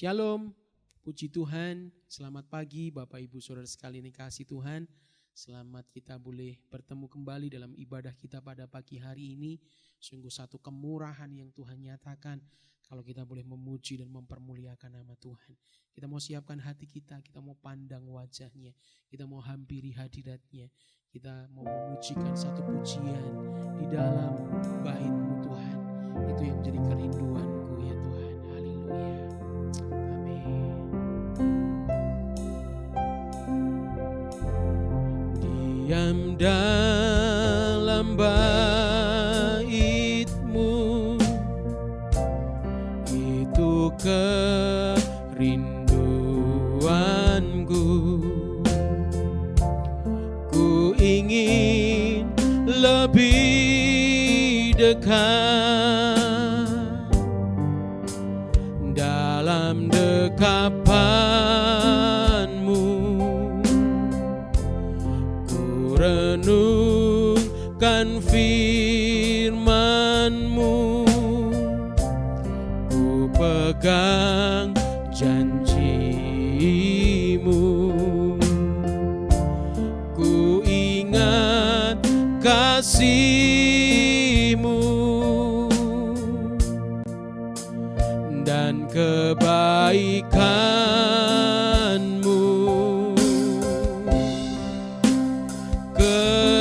Shalom, puji Tuhan, selamat pagi Bapak Ibu Saudara sekalian yang kasih Tuhan. Selamat kita boleh bertemu kembali dalam ibadah kita pada pagi hari ini. Sungguh satu kemurahan yang Tuhan nyatakan kalau kita boleh memuji dan mempermuliakan nama Tuhan. Kita mau siapkan hati kita mau pandang wajahnya, kita mau hampiri hadiratnya. Kita mau memujikan satu pujian di dalam bait-Mu Tuhan. Itu yang menjadi kerinduanku ya Tuhan. Haleluya. Diam dalam bait-Mu, itu kerinduanku. Ku ingin lebih dekat dalam dekapan-Mu. Renungkan firman-Mu, ku pegang janji-Mu, ku ingat kasih-Mu dan kebaikan-Mu.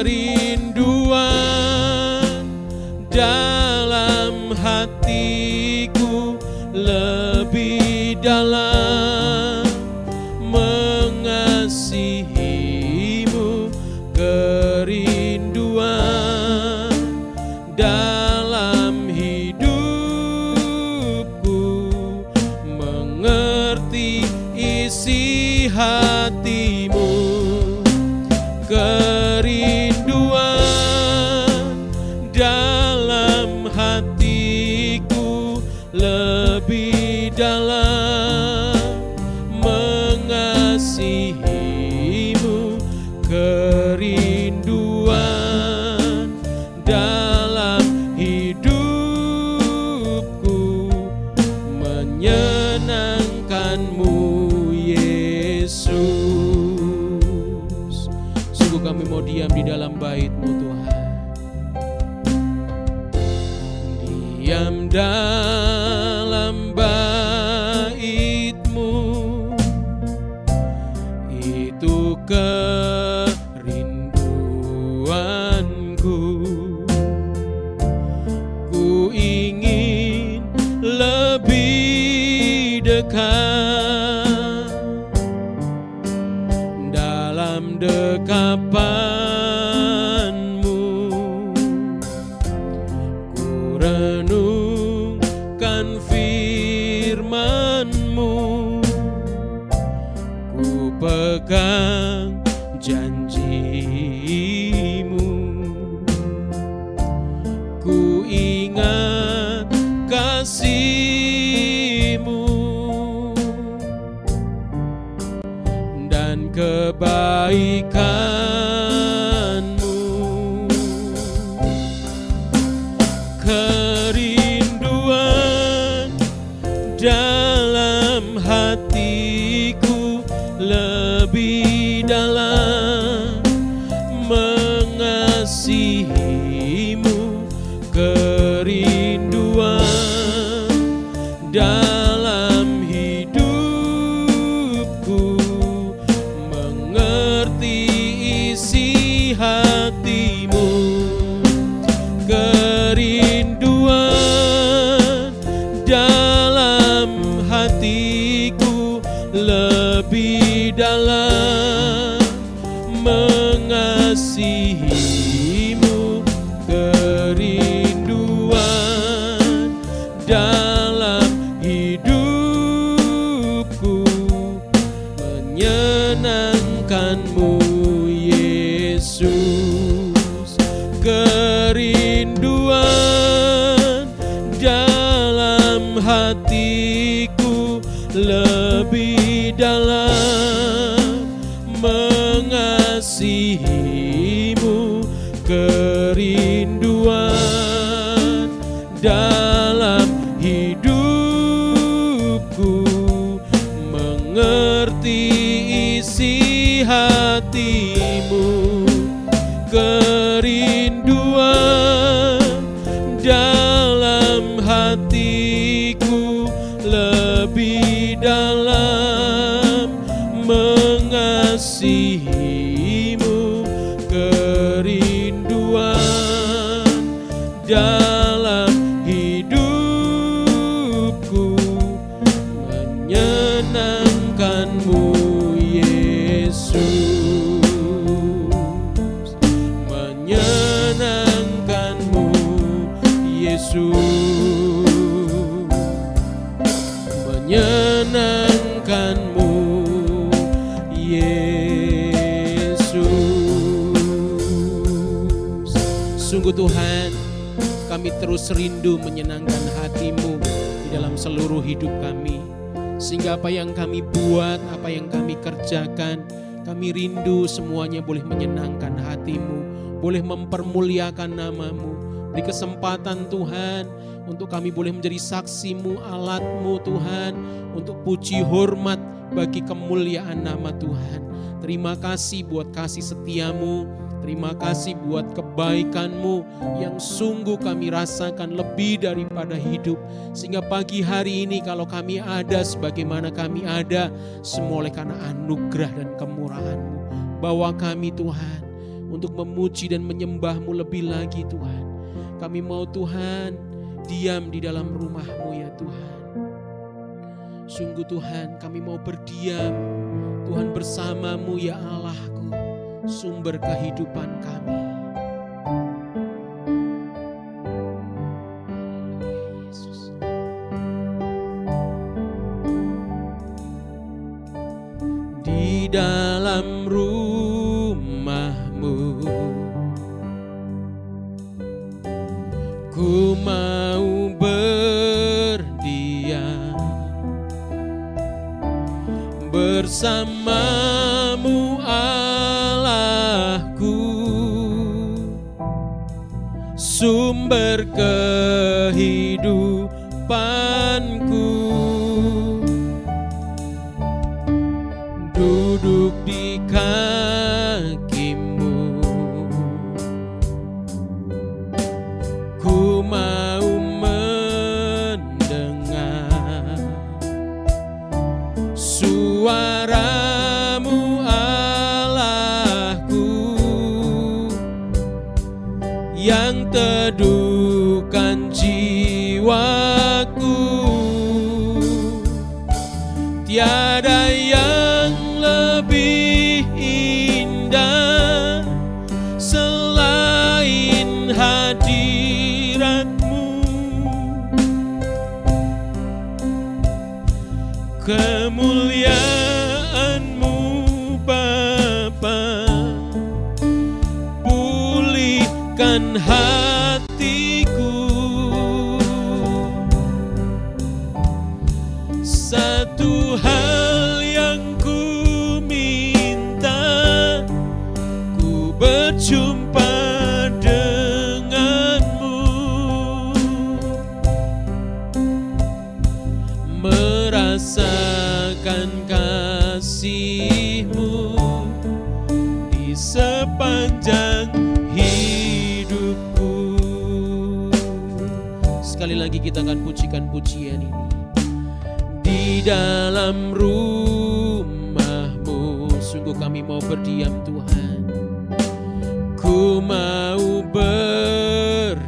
Kerinduan dalam hatiku lebih dalam mengasihi-Mu. Kerinduan dalam hidupku mengerti isi hati-Mu. Kerinduan dalam hatiku lebih dalam mengasihi-Mu. Kerinduan dalam hidupku menyenangkan-Mu Yesus. Kami mau diam di dalam bait-Mu Tuhan. Diam dalam bait-Mu, itu kerinduanku. Ku ingin lebih dekat dalam dekapan-Mu. Ku renungkan firman-Mu, ku pegang janji-Mu, ku ingat kasih-Mu dan kebaikan-Mu. Kerinduan dalam hatiku lebih dalam mengasihi-Mu. Kerinduan dalam hidupku mengerti isi hati-Mu. Kerinduan dalam hatiku lebih dalam mengasihi-Mu. Kerinduan dalam hidupku menyenangkan-Mu Yesus. Kerinduan dalam hatiku lebih dalam mengasihi-Mu. Kerinduan dalam hidupku hatimu, kerinduan dalam hatiku lebih dalam mengasihimu, kerinduan dalam hidupku menyenangkanmu Yesus, menyenangkanmu Yesus, menyenangkanmu Yesus. Sungguh Tuhan, kami terus rindu menyenangkan hati-Mu di dalam seluruh hidup kami. Sehingga apa yang kami buat, apa yang kami kerjakan, kami rindu semuanya boleh menyenangkan hati-Mu, boleh mempermuliakan nama-Mu. Beri kesempatan Tuhan untuk kami boleh menjadi saksi-Mu, alat-Mu Tuhan, untuk puji hormat bagi kemuliaan nama Tuhan. Terima kasih buat kasih setia-Mu, terima kasih buat kebaikan-Mu yang sungguh kami rasakan lebih daripada hidup. Sehingga pagi hari ini kalau kami ada sebagaimana kami ada, semua oleh karena anugerah dan kemurahan-Mu. Bawa kami Tuhan untuk memuji dan menyembah-Mu lebih lagi Tuhan. Kami mau Tuhan diam di dalam rumah-Mu ya Tuhan. Sungguh Tuhan kami mau berdiam Tuhan bersama-Mu ya Allahku, sumber kehidupan kami. Yesus. Di dalam rumah-Mu ku mau berdiam, bersama-Mu Allahku, sumber kehidupanku. Duduk di kaki-Mu, ku mau mendengar suara-Mu Allahku, yang teduhkan jiwaku. Tiada yang lebih indah selain hadirat-Mu, kemuliaan-Mu Bapa, pulihkan hatiku. Satu hal yang ku minta, ku berjumpa dengan-Mu, merasakan kasih-Mu di sepanjang hidupku. Sekali lagi kita akan pujikan pujian ini. Di dalam rumah-Mu sungguh kami mau berdiam Tuhan. Ku mau berdiam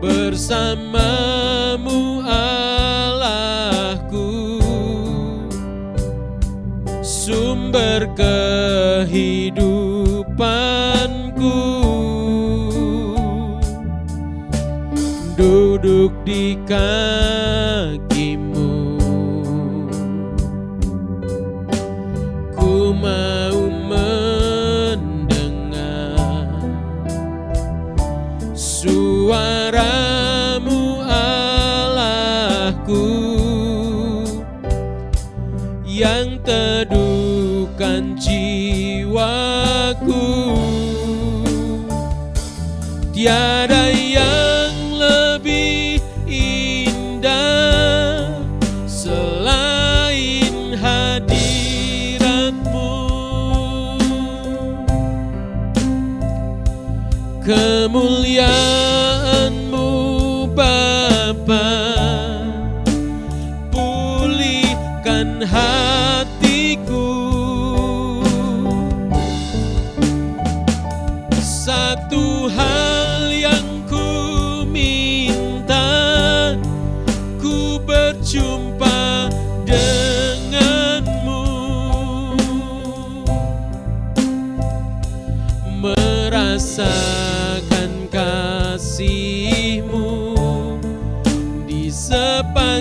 bersama-Mu Allahku, sumber kehidupanku. Duduk di kaki-Mu, ku mau mendengar suara-Mu Allahku, yang teduhkan jiwaku. Tiada yang lebih indah selain hadir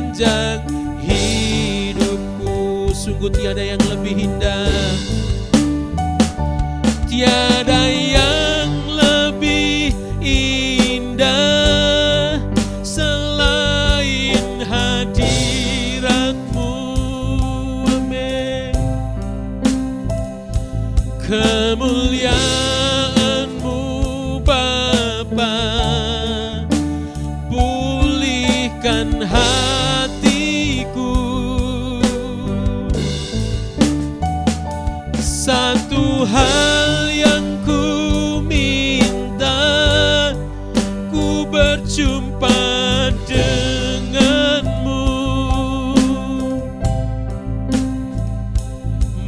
sepanjang hidupku. Sungguh tiada yang lebih indah, tiada yang lebih indah selain hadirat-Mu. Amin. Kemuliaan-Mu Bapa, pulihkan hatiku. Satu hal yang ku minta, ku berjumpa dengan-Mu,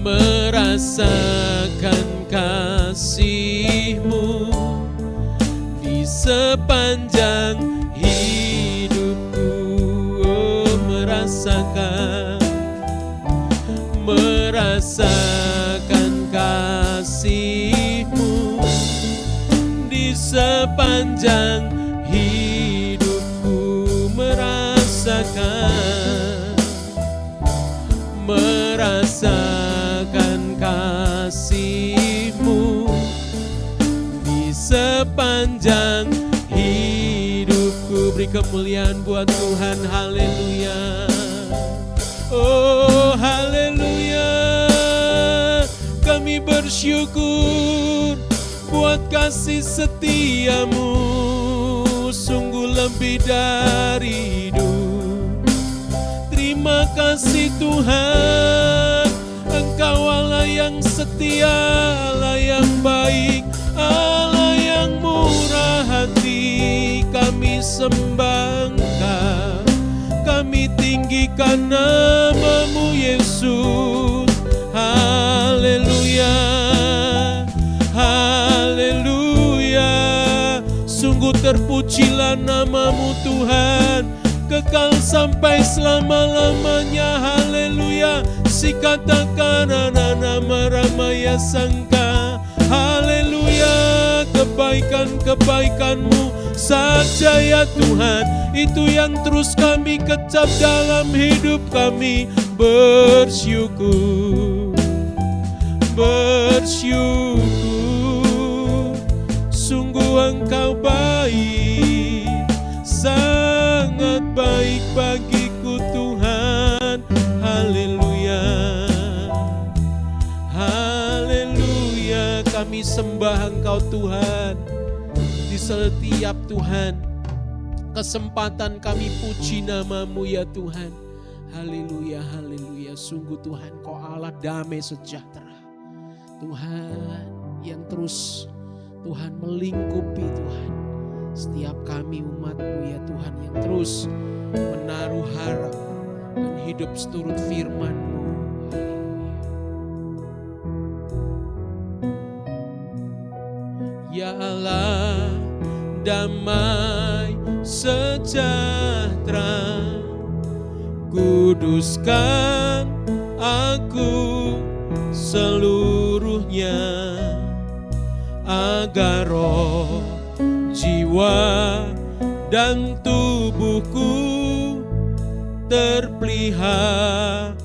merasakan kasih-Mu di sepanjang hidupku. Oh, merasakan kasih-Mu di sepanjang hidupku, merasakan kasih-Mu di sepanjang hidupku. Beri kemuliaan buat Tuhan, haleluya. Oh haleluya, kami bersyukur buat kasih setia-Mu, sungguh lebih dari hidup. Terima kasih Tuhan, Engkau Allah yang setia, Allah yang baik, Allah yang murah hati. Kami sembah Engkau, kami tinggikan nama-Mu Yesus. Haleluya, haleluya. Sungguh terpujilah nama-Mu Tuhan, kekal sampai selama-lamanya. Haleluya. Sikatakan nama Ramaya Sangka. Haleluya. Kebaikan-kebaikan-Mu saja ya Tuhan, itu yang terus kami kecap dalam hidup kami. Bersyukur, bersyukur. Sungguh Engkau baik, sangat baik bagiku Tuhan. Haleluya, haleluya. Kami sembah Engkau Tuhan, di setiap Tuhan kesempatan kami puji nama-Mu ya Tuhan. Haleluya, haleluya. Sungguh Tuhan Kau Allah damai sejahtera, Tuhan yang terus Tuhan melingkupi Tuhan setiap kami umat-Mu ya Tuhan, yang terus menaruh harap dan hidup seturut firman-Mu. Ya Allah damai sejahtera, kuduskan aku seluruhnya, agar roh, jiwa, dan tubuhku terpelihara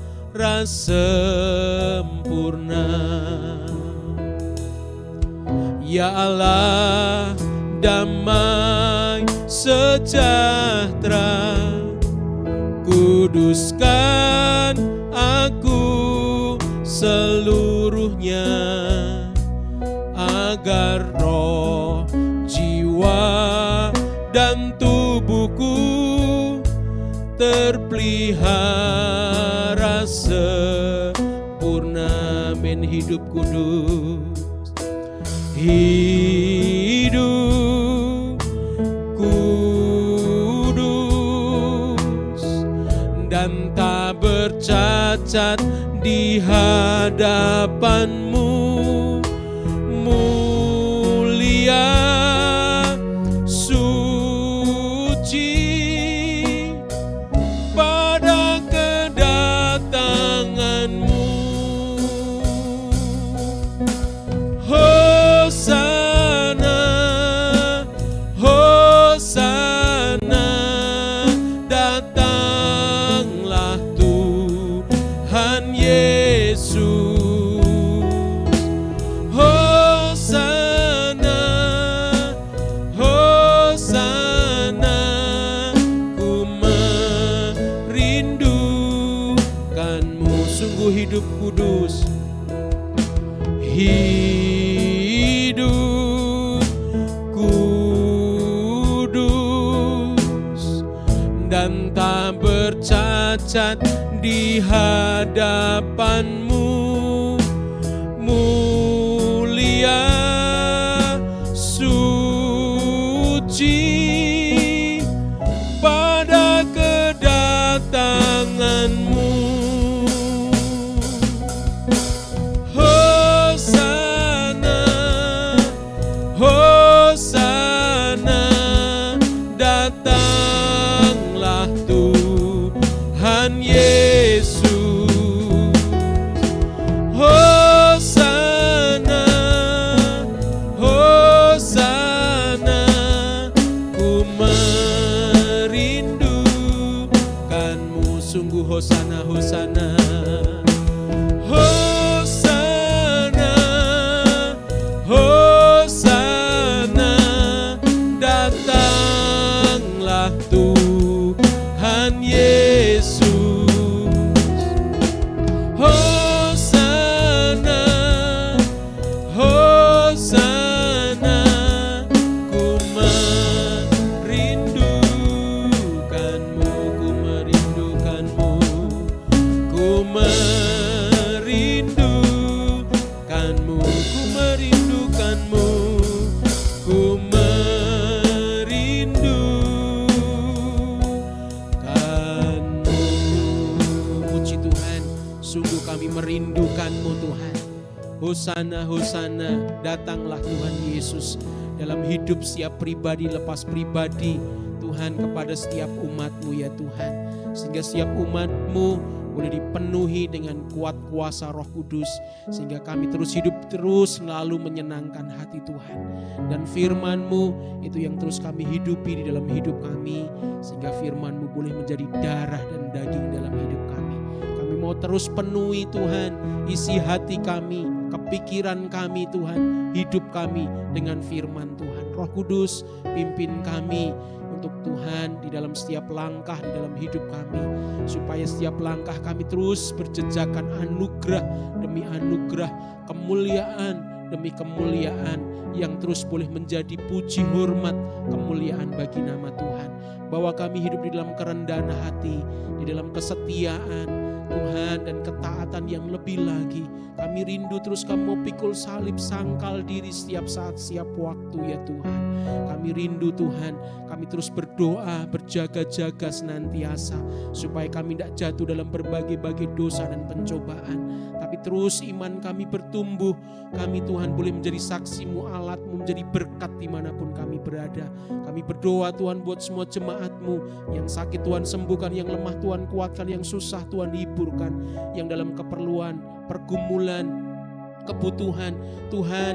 sempurna. Ya Allah damai sejahtera, kuduskan aku seluruhnya, agar roh, jiwa, dan tubuhku terpelihara sempurna. Amin. Hidup kudus, hidup kudus dan tak bercacat di hadapan-Mu, mulia, suci pada kedatangan-Mu. Hosana, Hosana, datang hidup kudus. Hidup kudus dan tak bercacat di hadapan-Mu, mulia suci pada kedatangan-Mu. Hosana, Hosana, datanglah Tuhan Yesus. Hosana, Hosana, ku merindukan-Mu. Sungguh Hosana, Hosana. Hosana, Hosana, datanglah Tuhan Yesus. Hosana, Hosana, ku merindukan-Mu, ku merindukan-Mu, ku merindukan-Mu, ku merindukan-Mu, ku merindukan-Mu. Puji Tuhan, sungguh kami merindukan-Mu Tuhan. Hosana, Hosana, datanglah Tuhan Yesus dalam hidup setiap pribadi lepas pribadi Tuhan, kepada setiap umat-Mu ya Tuhan, sehingga setiap umat-Mu boleh dipenuhi dengan kuat kuasa Roh Kudus, sehingga kami terus hidup terus selalu menyenangkan hati Tuhan. Dan firman-Mu itu yang terus kami hidupi di dalam hidup kami, sehingga firman-Mu boleh menjadi darah dan daging dalam hidup kami. Kami mau terus penuhi Tuhan isi hati kami, kepikiran kami Tuhan, hidup kami dengan firman Tuhan. Roh Kudus, pimpin kami untuk Tuhan di dalam setiap langkah di dalam hidup kami, supaya setiap langkah kami terus berjejakan anugerah demi anugerah, kemuliaan demi kemuliaan yang terus boleh menjadi puji hormat kemuliaan bagi nama Tuhan. Bahwa kami hidup di dalam kerendahan hati, di dalam kesetiaan Tuhan dan ketaatan yang lebih lagi. Kami rindu terus kami mau pikul salib, sangkal diri setiap saat, setiap waktu ya Tuhan. Kami rindu Tuhan, kami terus berdoa, berjaga-jaga senantiasa, supaya kami tidak jatuh dalam berbagai-bagai dosa dan pencobaan. Tapi terus iman kami bertumbuh, kami Tuhan boleh menjadi saksi-Mu, alat-Mu, menjadi berkat dimanapun kami berada. Kami berdoa Tuhan buat semua jemaat-Mu, yang sakit Tuhan sembuhkan, yang lemah Tuhan kuatkan, yang susah Tuhan hiburkan, yang dalam keperluan, pergumulan, kebutuhan Tuhan,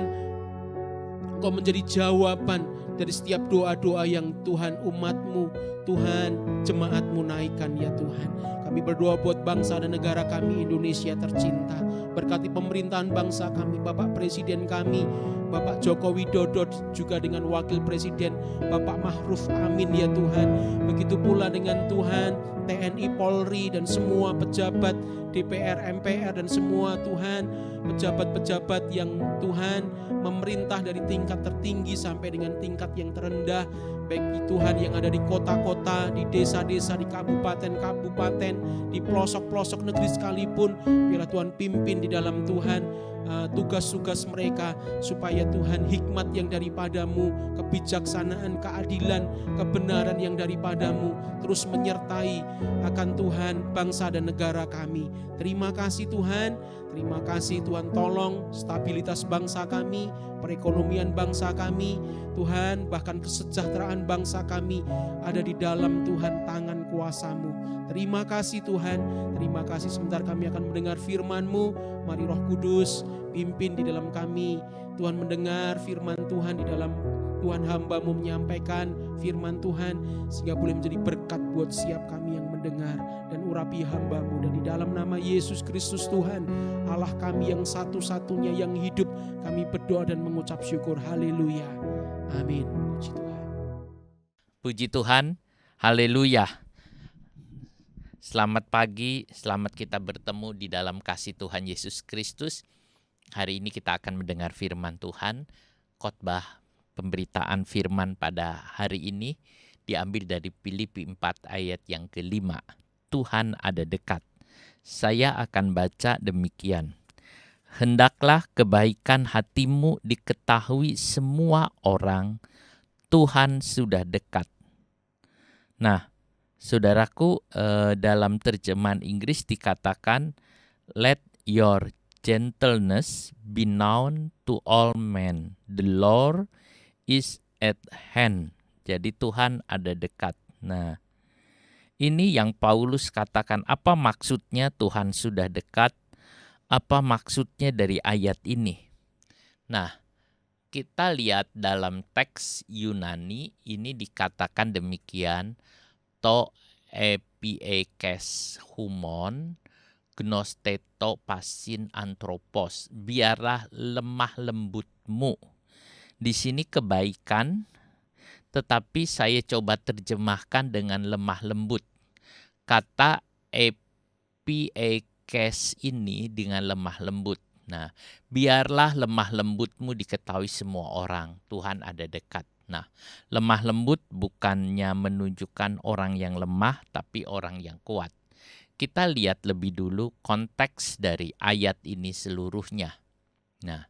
Engkau menjadi jawaban dari setiap doa-doa yang Tuhan umat-Mu, Tuhan jemaat-Mu naikkan ya Tuhan. Kami berdoa buat bangsa dan negara kami Indonesia tercinta. Berkati pemerintahan bangsa kami, Bapak Presiden kami, Bapak Joko Widodo, juga dengan Wakil Presiden Bapak Ma'ruf Amin ya Tuhan. Begitu pula dengan Tuhan TNI, Polri, dan semua pejabat DPR, MPR, dan semua Tuhan pejabat-pejabat yang Tuhan memerintah dari tingkat tertinggi sampai dengan tingkat yang terendah, baik Tuhan yang ada di kota-kota, di desa-desa, di kabupaten-kabupaten, di pelosok-pelosok negeri sekalipun. Biarlah Tuhan pimpin di dalam Tuhan tugas-tugas mereka, supaya Tuhan hikmat yang daripada-Mu, kebijaksanaan, keadilan, kebenaran yang daripada-Mu terus menyertai akan Tuhan bangsa dan negara kami. Terima kasih Tuhan, terima kasih Tuhan, tolong stabilitas bangsa kami, perekonomian bangsa kami Tuhan, bahkan kesejahteraan bangsa kami ada di dalam Tuhan tangan kuasa-Mu. Terima kasih Tuhan, terima kasih. Sebentar kami akan mendengar firman-Mu. Mari Roh Kudus pimpin di dalam kami, Tuhan, mendengar firman Tuhan di dalam Tuhan hamba-Mu menyampaikan firman Tuhan, sehingga boleh menjadi berkat buat setiap kami yang mendengar dan urapi hamba-Mu. Dan di dalam nama Yesus Kristus Tuhan, Allah kami yang satu-satunya yang hidup, kami berdoa dan mengucap syukur. Haleluya. Amin. Puji Tuhan. Puji Tuhan. Haleluya. Selamat pagi, selamat kita bertemu di dalam kasih Tuhan Yesus Kristus. Hari ini kita akan mendengar firman Tuhan. Khotbah pemberitaan firman pada hari ini diambil dari Filipi 4 ayat yang kelima. Tuhan ada dekat. Saya akan baca demikian. Hendaklah kebaikan hatimu diketahui semua orang, Tuhan sudah dekat. Nah, saudaraku, dalam terjemahan Inggris dikatakan, let your gentleness be known to all men. The Lord is at hand. Jadi Tuhan ada dekat. Nah, ini yang Paulus katakan. Apa maksudnya Tuhan sudah dekat? Apa maksudnya dari ayat ini? Nah, kita lihat dalam teks Yunani ini dikatakan demikian. To epiekes humon gnosteto pasin anthropos. Biarlah lemah lembutmu. Di sini kebaikan, tetapi saya coba terjemahkan dengan lemah lembut. Kata epiekes ini dengan lemah lembut. Nah, biarlah lemah lembutmu diketahui semua orang. Tuhan ada dekat. Nah, lemah lembut bukannya menunjukkan orang yang lemah, tapi orang yang kuat. Kita lihat lebih dulu konteks dari ayat ini seluruhnya. Nah,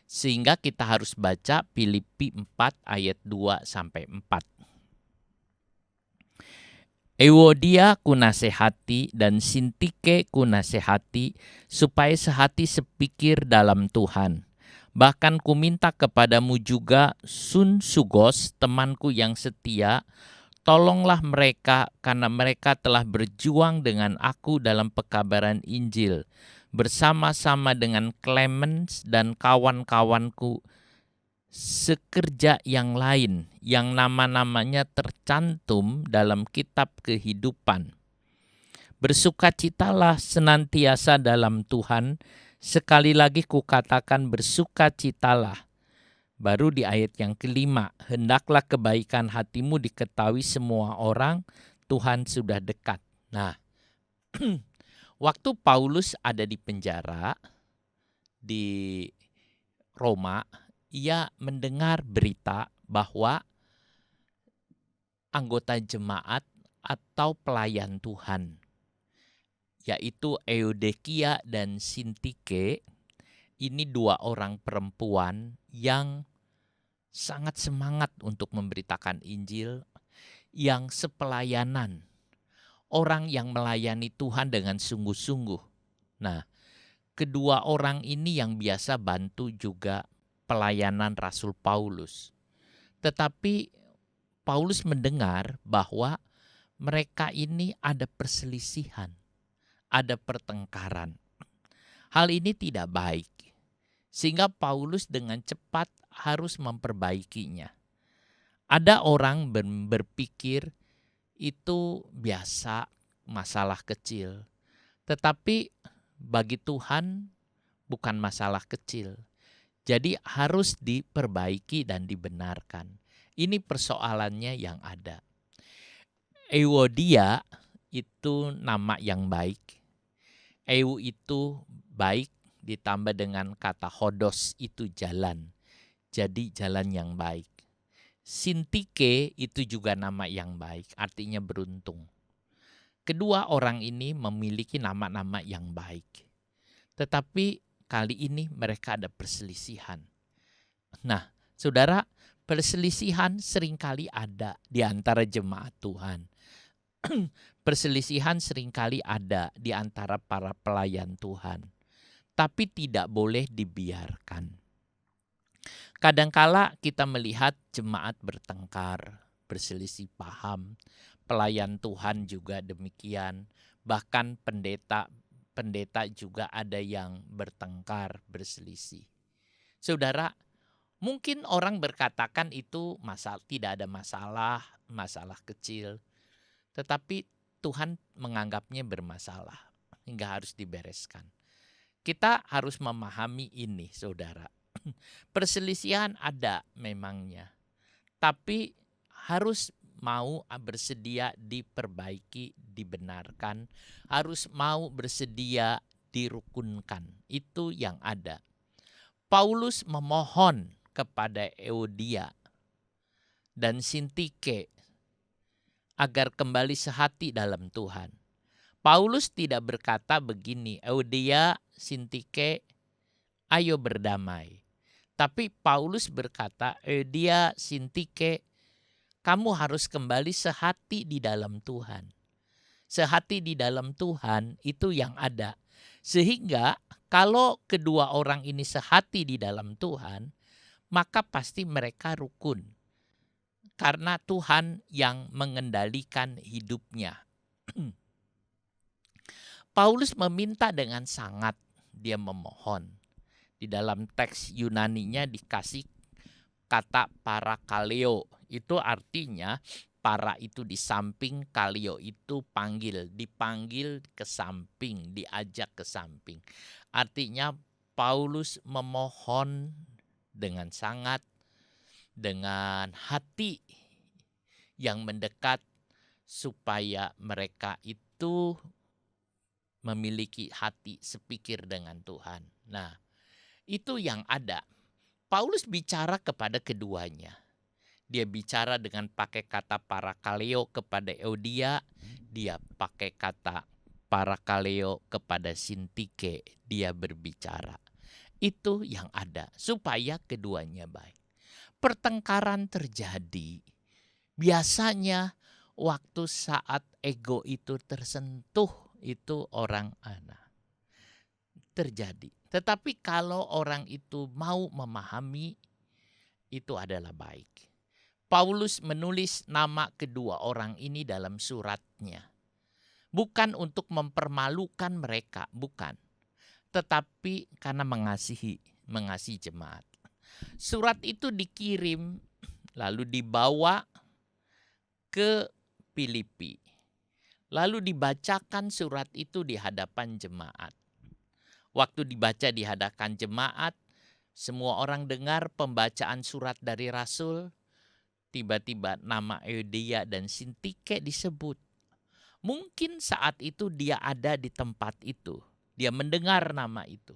sehingga kita harus baca Filipi 4 ayat 2-4. Ewodia kunasehati dan Sintike kunasehati, supaya sehati sepikir dalam Tuhan. Bahkan kuminta kepadamu juga Sunsugos, temanku yang setia, tolonglah mereka karena mereka telah berjuang dengan aku dalam pekabaran Injil, bersama-sama dengan Clemens dan kawan-kawanku sekerja yang lain yang nama-namanya tercantum dalam kitab kehidupan. Bersukacitalah senantiasa dalam Tuhan. Sekali lagi kukatakan bersukacitalah. Baru di ayat yang kelima, hendaklah kebaikan hatimu diketahui semua orang, Tuhan sudah dekat. Nah, waktu Paulus ada di penjara di Roma, ia mendengar berita bahwa anggota jemaat atau pelayan Tuhan, yaitu Eudekia dan Sintike, ini dua orang perempuan yang sangat semangat untuk memberitakan Injil, yang sepelayanan, orang yang melayani Tuhan dengan sungguh-sungguh. Nah, kedua orang ini yang biasa bantu juga pelayanan Rasul Paulus. Tetapi Paulus mendengar bahwa mereka ini ada perselisihan, ada pertengkaran. Hal ini tidak baik, sehingga Paulus dengan cepat harus memperbaikinya. Ada orang berpikir itu biasa, masalah kecil. Tetapi bagi Tuhan bukan masalah kecil. Jadi harus diperbaiki dan dibenarkan. Ini persoalannya yang ada. Euodia itu nama yang baik. Eu itu baik ditambah dengan kata hodos itu jalan. Jadi jalan yang baik. Sintike itu juga nama yang baik, artinya beruntung. Kedua orang ini memiliki nama-nama yang baik. Tetapi kali ini mereka ada perselisihan. Nah, saudara, perselisihan seringkali ada di antara jemaat Tuhan. Perselisihan seringkali ada di antara para pelayan Tuhan. Tapi tidak boleh dibiarkan. Kadangkala kita melihat jemaat bertengkar, berselisih paham, pelayan Tuhan juga demikian, bahkan pendeta juga ada yang bertengkar, berselisih. Saudara, mungkin orang berkatakan itu tidak ada masalah kecil, tetapi Tuhan menganggapnya bermasalah hingga harus dibereskan. Kita harus memahami ini, saudara. Perselisihan ada memangnya, tapi harus mau bersedia diperbaiki, dibenarkan, harus mau bersedia dirukunkan. Itu yang ada. Paulus memohon kepada Euodia dan Sintike agar kembali sehati dalam Tuhan. Paulus tidak berkata begini, Euodia, Sintike, ayo berdamai. Tapi Paulus berkata, Euodia, Sintike, kamu harus kembali sehati di dalam Tuhan. Sehati di dalam Tuhan itu yang ada. Sehingga kalau kedua orang ini sehati di dalam Tuhan, maka pasti mereka rukun. Karena Tuhan yang mengendalikan hidupnya. Paulus meminta dengan sangat, dia memohon. Di dalam teks Yunaninya dikasih kata parakaleo. Itu artinya para itu di samping, kaleo itu panggil, dipanggil ke samping, diajak ke samping. Artinya Paulus memohon dengan sangat, dengan hati yang mendekat supaya mereka itu memiliki hati sepikir dengan Tuhan. Nah, itu yang ada. Paulus bicara kepada keduanya. Dia bicara dengan pakai kata parakaleo kepada Euodia, dia pakai kata parakaleo kepada Sintike, dia berbicara. Itu yang ada supaya keduanya baik. Pertengkaran terjadi biasanya waktu saat ego itu tersentuh, itu orang anak terjadi. Tetapi kalau orang itu mau memahami, itu adalah baik. Paulus menulis nama kedua orang ini dalam suratnya. Bukan untuk mempermalukan mereka, bukan. Tetapi karena mengasihi jemaat. Surat itu dikirim lalu dibawa ke Filipi. Lalu dibacakan surat itu di hadapan jemaat. Waktu dibaca di hadapan jemaat, semua orang dengar pembacaan surat dari Rasul. Tiba-tiba nama Euodia dan Sintike disebut. Mungkin saat itu dia ada di tempat itu. Dia mendengar nama itu.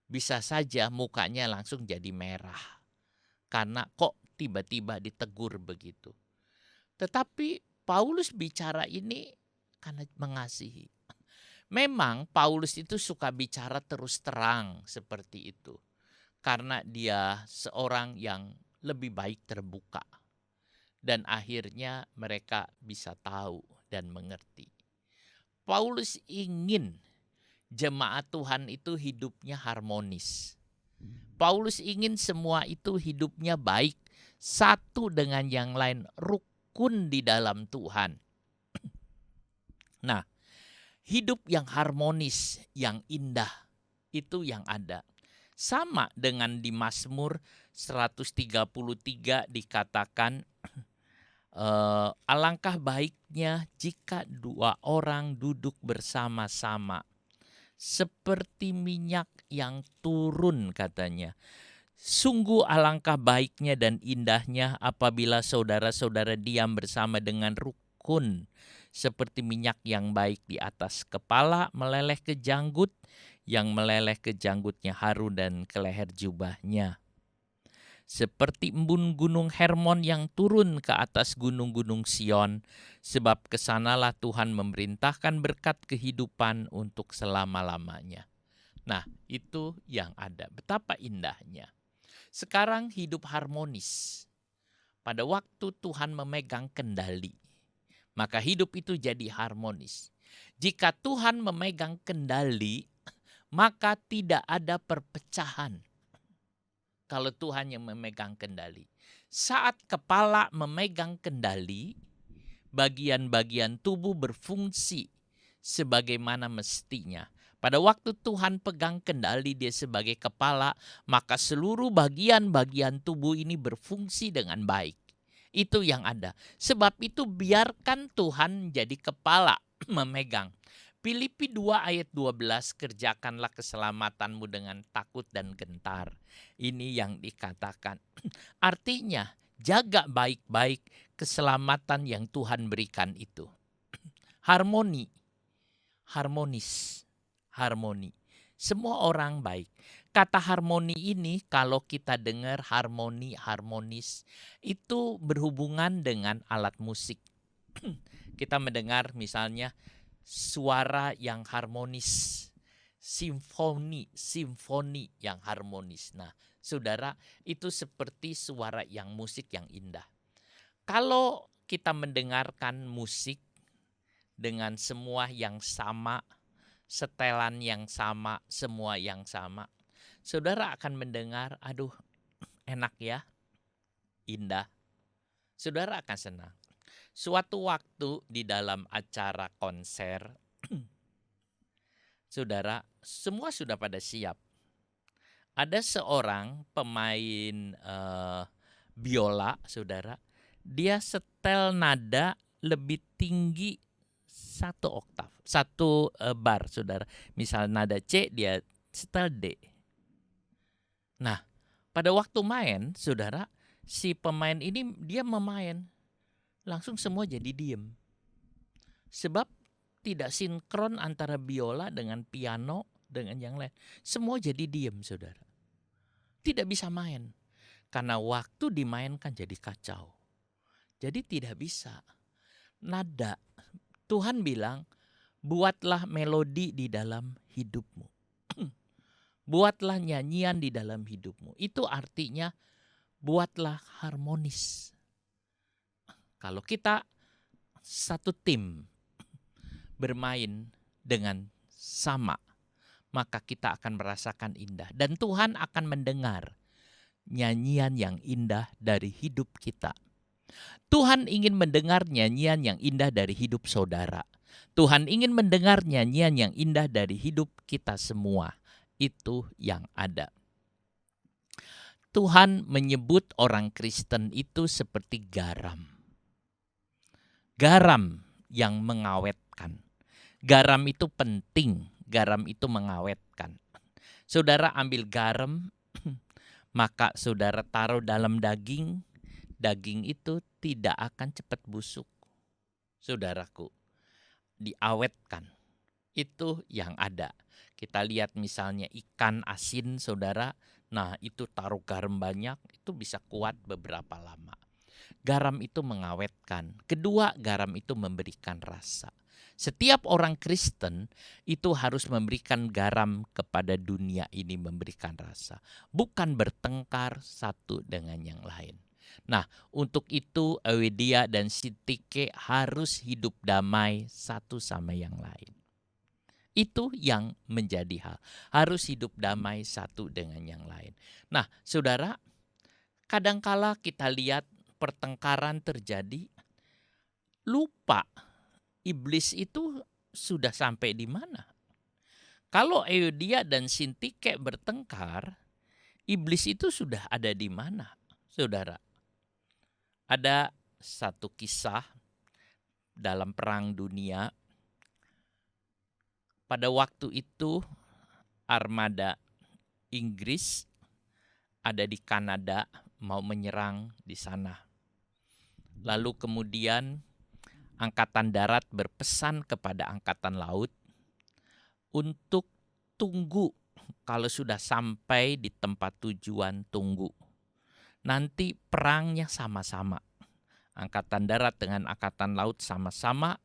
Bisa saja mukanya langsung jadi merah. Karena kok tiba-tiba ditegur begitu. Tetapi Paulus bicara ini karena mengasihi. Memang Paulus itu suka bicara terus terang seperti itu. Karena dia seorang yang lebih baik terbuka. Dan akhirnya mereka bisa tahu dan mengerti. Paulus ingin jemaat Tuhan itu hidupnya harmonis. Paulus ingin semua itu hidupnya baik. Satu dengan yang lain, rukun di dalam Tuhan. Nah, hidup yang harmonis, yang indah, itu yang ada. Sama dengan di Mazmur 133 dikatakan, alangkah baiknya jika dua orang duduk bersama-sama. Seperti minyak yang turun katanya. Sungguh alangkah baiknya dan indahnya apabila saudara-saudara diam bersama dengan rukun. Seperti minyak yang baik di atas kepala meleleh ke janggut, yang meleleh ke janggutnya harum dan ke leher jubahnya. Seperti embun gunung Hermon yang turun ke atas gunung-gunung Sion, sebab kesanalah Tuhan memerintahkan berkat kehidupan untuk selama-lamanya. Nah, itu yang ada. Betapa indahnya. Sekarang hidup harmonis. Pada waktu Tuhan memegang kendali, maka hidup itu jadi harmonis. Jika Tuhan memegang kendali, maka tidak ada perpecahan. Kalau Tuhan yang memegang kendali. Saat kepala memegang kendali, bagian-bagian tubuh berfungsi sebagaimana mestinya. Pada waktu Tuhan pegang kendali dia sebagai kepala, maka seluruh bagian-bagian tubuh ini berfungsi dengan baik. Itu yang ada. Sebab itu biarkan Tuhan jadi kepala memegang. Filipi 2 ayat 12, kerjakanlah keselamatanmu dengan takut dan gentar. Ini yang dikatakan. Artinya jaga baik-baik keselamatan yang Tuhan berikan itu. Harmoni, harmonis, harmoni. Semua orang baik. Kata harmoni ini kalau kita dengar harmoni, harmonis, itu berhubungan dengan alat musik. Kita mendengar misalnya suara yang harmonis, simfoni yang harmonis. Nah, saudara, itu seperti suara yang musik yang indah. Kalau kita mendengarkan musik dengan semua yang sama, setelan yang sama, semua yang sama, saudara akan mendengar, aduh enak ya, indah. Saudara akan senang. Suatu waktu di dalam acara konser, saudara, semua sudah pada siap. Ada seorang pemain biola, saudara, dia setel nada lebih tinggi 1 oktav, 1 bar, saudara. Misal nada C, dia setel D. Nah, pada waktu main, saudara, si pemain ini dia memain, langsung semua jadi diem. Sebab tidak sinkron antara biola dengan piano dengan yang lain. Semua jadi diem, saudara. Tidak bisa main. Karena waktu dimainkan jadi kacau. Jadi tidak bisa. Nada. Tuhan bilang, buatlah melodi di dalam hidupmu. Buatlah nyanyian di dalam hidupmu. Itu artinya buatlah harmonis. Kalau kita satu tim bermain dengan sama, maka kita akan merasakan indah. Dan Tuhan akan mendengar nyanyian yang indah dari hidup kita. Tuhan ingin mendengar nyanyian yang indah dari hidup saudara. Tuhan ingin mendengar nyanyian yang indah dari hidup kita semua. Itu yang ada. Tuhan menyebut orang Kristen itu seperti garam. Garam yang mengawetkan. Garam itu penting, garam itu mengawetkan. Saudara ambil garam, maka saudara taruh dalam daging, daging itu tidak akan cepat busuk. Saudaraku, diawetkan. Itu yang ada. Kita lihat misalnya ikan asin, saudara, nah itu taruh garam banyak, itu bisa kuat beberapa lama. Garam itu mengawetkan. Kedua, garam itu memberikan rasa. Setiap orang Kristen itu harus memberikan garam kepada dunia ini, memberikan rasa. Bukan bertengkar satu dengan yang lain. Nah, untuk itu Euodia dan Sintike harus hidup damai satu sama yang lain. Itu yang menjadi hal. Harus hidup damai satu dengan yang lain. Nah, saudara, kadangkala kita lihat pertengkaran terjadi, lupa iblis itu sudah sampai di mana. Kalau Euodia dan Sintike bertengkar, iblis itu sudah ada di mana, saudara? Ada satu kisah dalam perang dunia. Pada waktu itu armada Inggris ada di Kanada mau menyerang di sana. Lalu kemudian Angkatan Darat berpesan kepada Angkatan Laut untuk tunggu, kalau sudah sampai di tempat tujuan tunggu. Nanti perangnya sama-sama. Angkatan Darat dengan Angkatan Laut sama-sama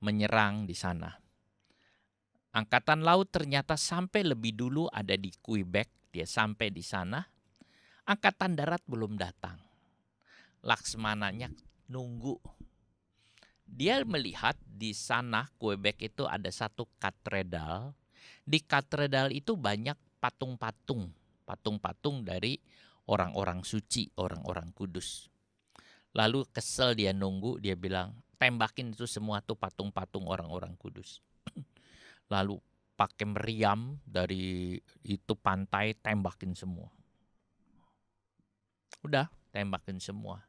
menyerang di sana. Angkatan Laut ternyata sampai lebih dulu ada di Quebec, dia sampai di sana. Angkatan Darat belum datang. Laksmananya nunggu. Dia melihat di sana Quebec itu ada satu katedral. Di katedral itu banyak patung-patung. Patung-patung dari orang-orang suci, orang-orang kudus. Lalu kesel dia nunggu, dia bilang, tembakin itu semua tuh patung-patung orang-orang kudus. Lalu pakai meriam dari itu pantai, tembakin semua. Udah, tembakin semua.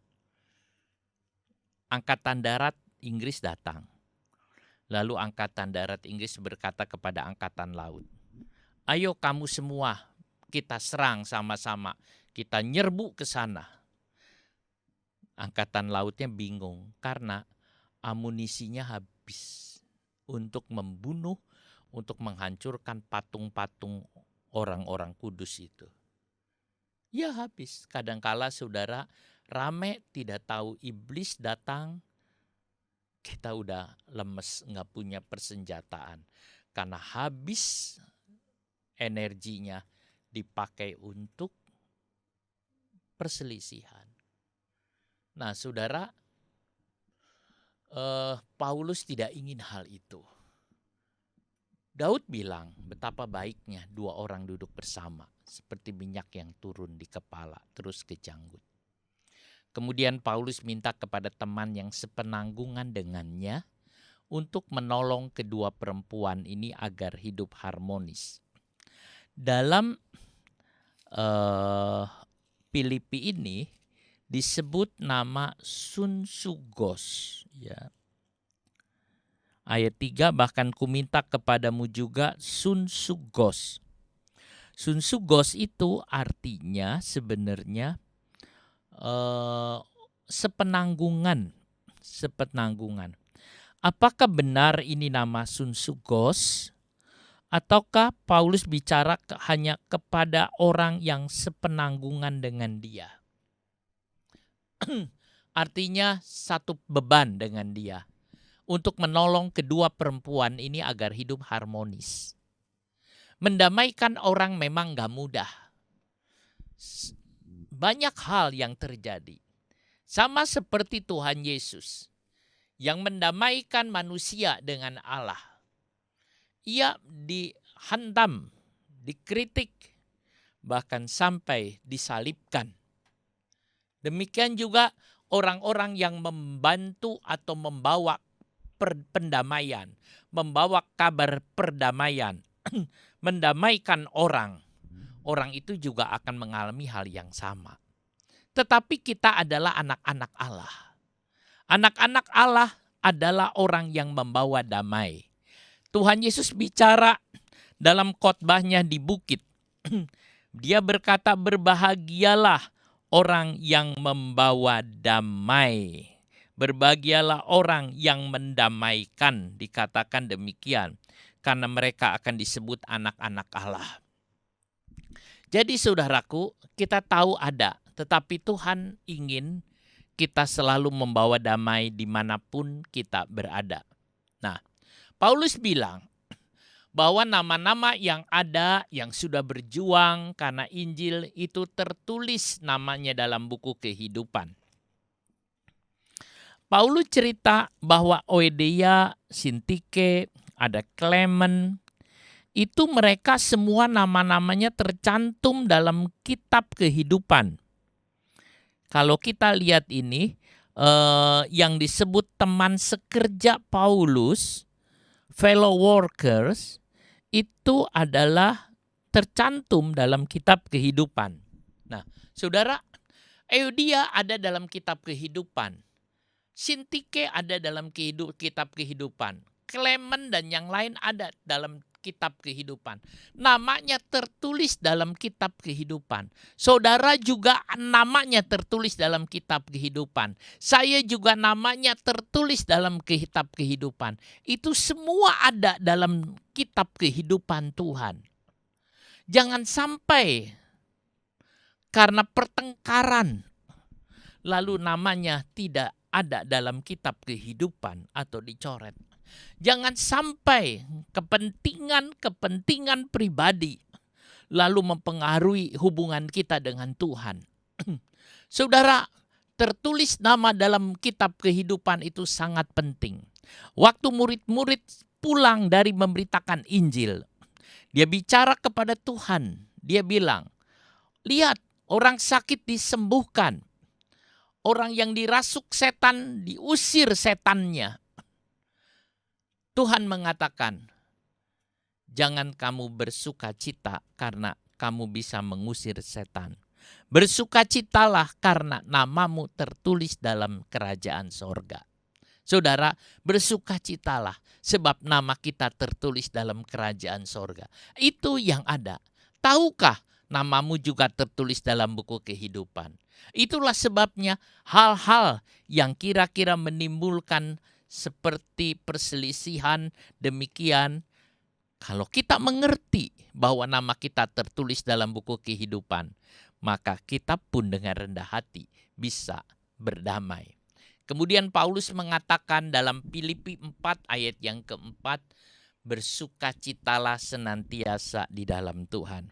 Angkatan Darat Inggris datang. Lalu Angkatan Darat Inggris berkata kepada Angkatan Laut, ayo kamu semua kita serang sama-sama. Kita nyerbu ke sana. Angkatan Lautnya bingung karena amunisinya habis. untuk membunuh, untuk menghancurkan patung-patung orang-orang kudus itu. Ya habis. Kadangkala saudara rame tidak tahu iblis datang, kita udah lemes, nggak punya persenjataan. Karena habis energinya dipakai untuk perselisihan. Nah saudara, Paulus tidak ingin hal itu. Daud bilang betapa baiknya dua orang duduk bersama, seperti minyak yang turun di kepala terus ke janggut. Kemudian Paulus minta kepada teman yang sepenanggungan dengannya untuk menolong kedua perempuan ini agar hidup harmonis. Dalam Filipi ini disebut nama Sunsugos, ya. Ayat 3, bahkan kuminta kepadamu juga Sunsugos. Sunsugos itu artinya sebenarnya sepenanggungan. Apakah benar ini nama Sunsugos? Ataukah Paulus bicara hanya kepada orang yang sepenanggungan dengan dia? Artinya satu beban dengan dia. Untuk menolong kedua perempuan ini agar hidup harmonis. Mendamaikan orang memang gak mudah. Banyak hal yang terjadi. Sama seperti Tuhan Yesus yang mendamaikan manusia dengan Allah. Ia dihantam, dikritik, bahkan sampai disalibkan. Demikian juga orang-orang yang membantu atau membawa pendamaian, membawa kabar perdamaian, mendamaikan orang. Orang itu juga akan mengalami hal yang sama. Tetapi kita adalah anak-anak Allah. Anak-anak Allah adalah orang yang membawa damai. Tuhan Yesus bicara dalam khotbahnya di bukit. Dia berkata, berbahagialah orang yang membawa damai. Berbahagialah orang yang mendamaikan, dikatakan demikian, karena mereka akan disebut anak-anak Allah. Jadi saudaraku, kita tahu ada, tetapi Tuhan ingin kita selalu membawa damai dimanapun kita berada. Nah, Paulus bilang bahwa nama-nama yang ada, yang sudah berjuang karena Injil itu tertulis namanya dalam buku kehidupan. Paulus cerita bahwa Oedia, Sintike, ada Clement, itu mereka semua nama-namanya tercantum dalam kitab kehidupan. Kalau kita lihat ini, yang disebut teman sekerja Paulus, fellow workers, itu adalah tercantum dalam kitab kehidupan. Nah, saudara, Euodia ada dalam kitab kehidupan. Sintike ada dalam kitab kehidupan. Clement dan yang lain ada dalam kitab kehidupan. Namanya tertulis dalam kitab kehidupan. Saudara juga namanya tertulis dalam kitab kehidupan. Saya juga namanya tertulis dalam kitab kehidupan. Itu semua ada dalam kitab kehidupan Tuhan. Jangan sampai karena pertengkaran lalu namanya tidak ada dalam kitab kehidupan atau dicoret. Jangan sampai kepentingan pribadi lalu mempengaruhi hubungan kita dengan Tuhan. Saudara, tertulis nama dalam kitab kehidupan itu sangat penting. Waktu murid-murid pulang dari memberitakan Injil, dia bicara kepada Tuhan. Dia bilang, lihat orang sakit disembuhkan. Orang yang dirasuk setan diusir setannya. Tuhan mengatakan, jangan kamu bersukacita karena kamu bisa mengusir setan. Bersukacitalah karena namamu tertulis dalam kerajaan sorga. Saudara, bersukacitalah sebab nama kita tertulis dalam kerajaan sorga. Itu yang ada. Tahukah namamu juga tertulis dalam buku kehidupan? Itulah sebabnya hal-hal yang kira-kira menimbulkan seperti perselisihan demikian, kalau kita mengerti bahwa nama kita tertulis dalam buku kehidupan, maka kita pun dengan rendah hati bisa berdamai. Kemudian Paulus mengatakan dalam Filipi 4 ayat yang keempat, bersukacitalah senantiasa di dalam Tuhan.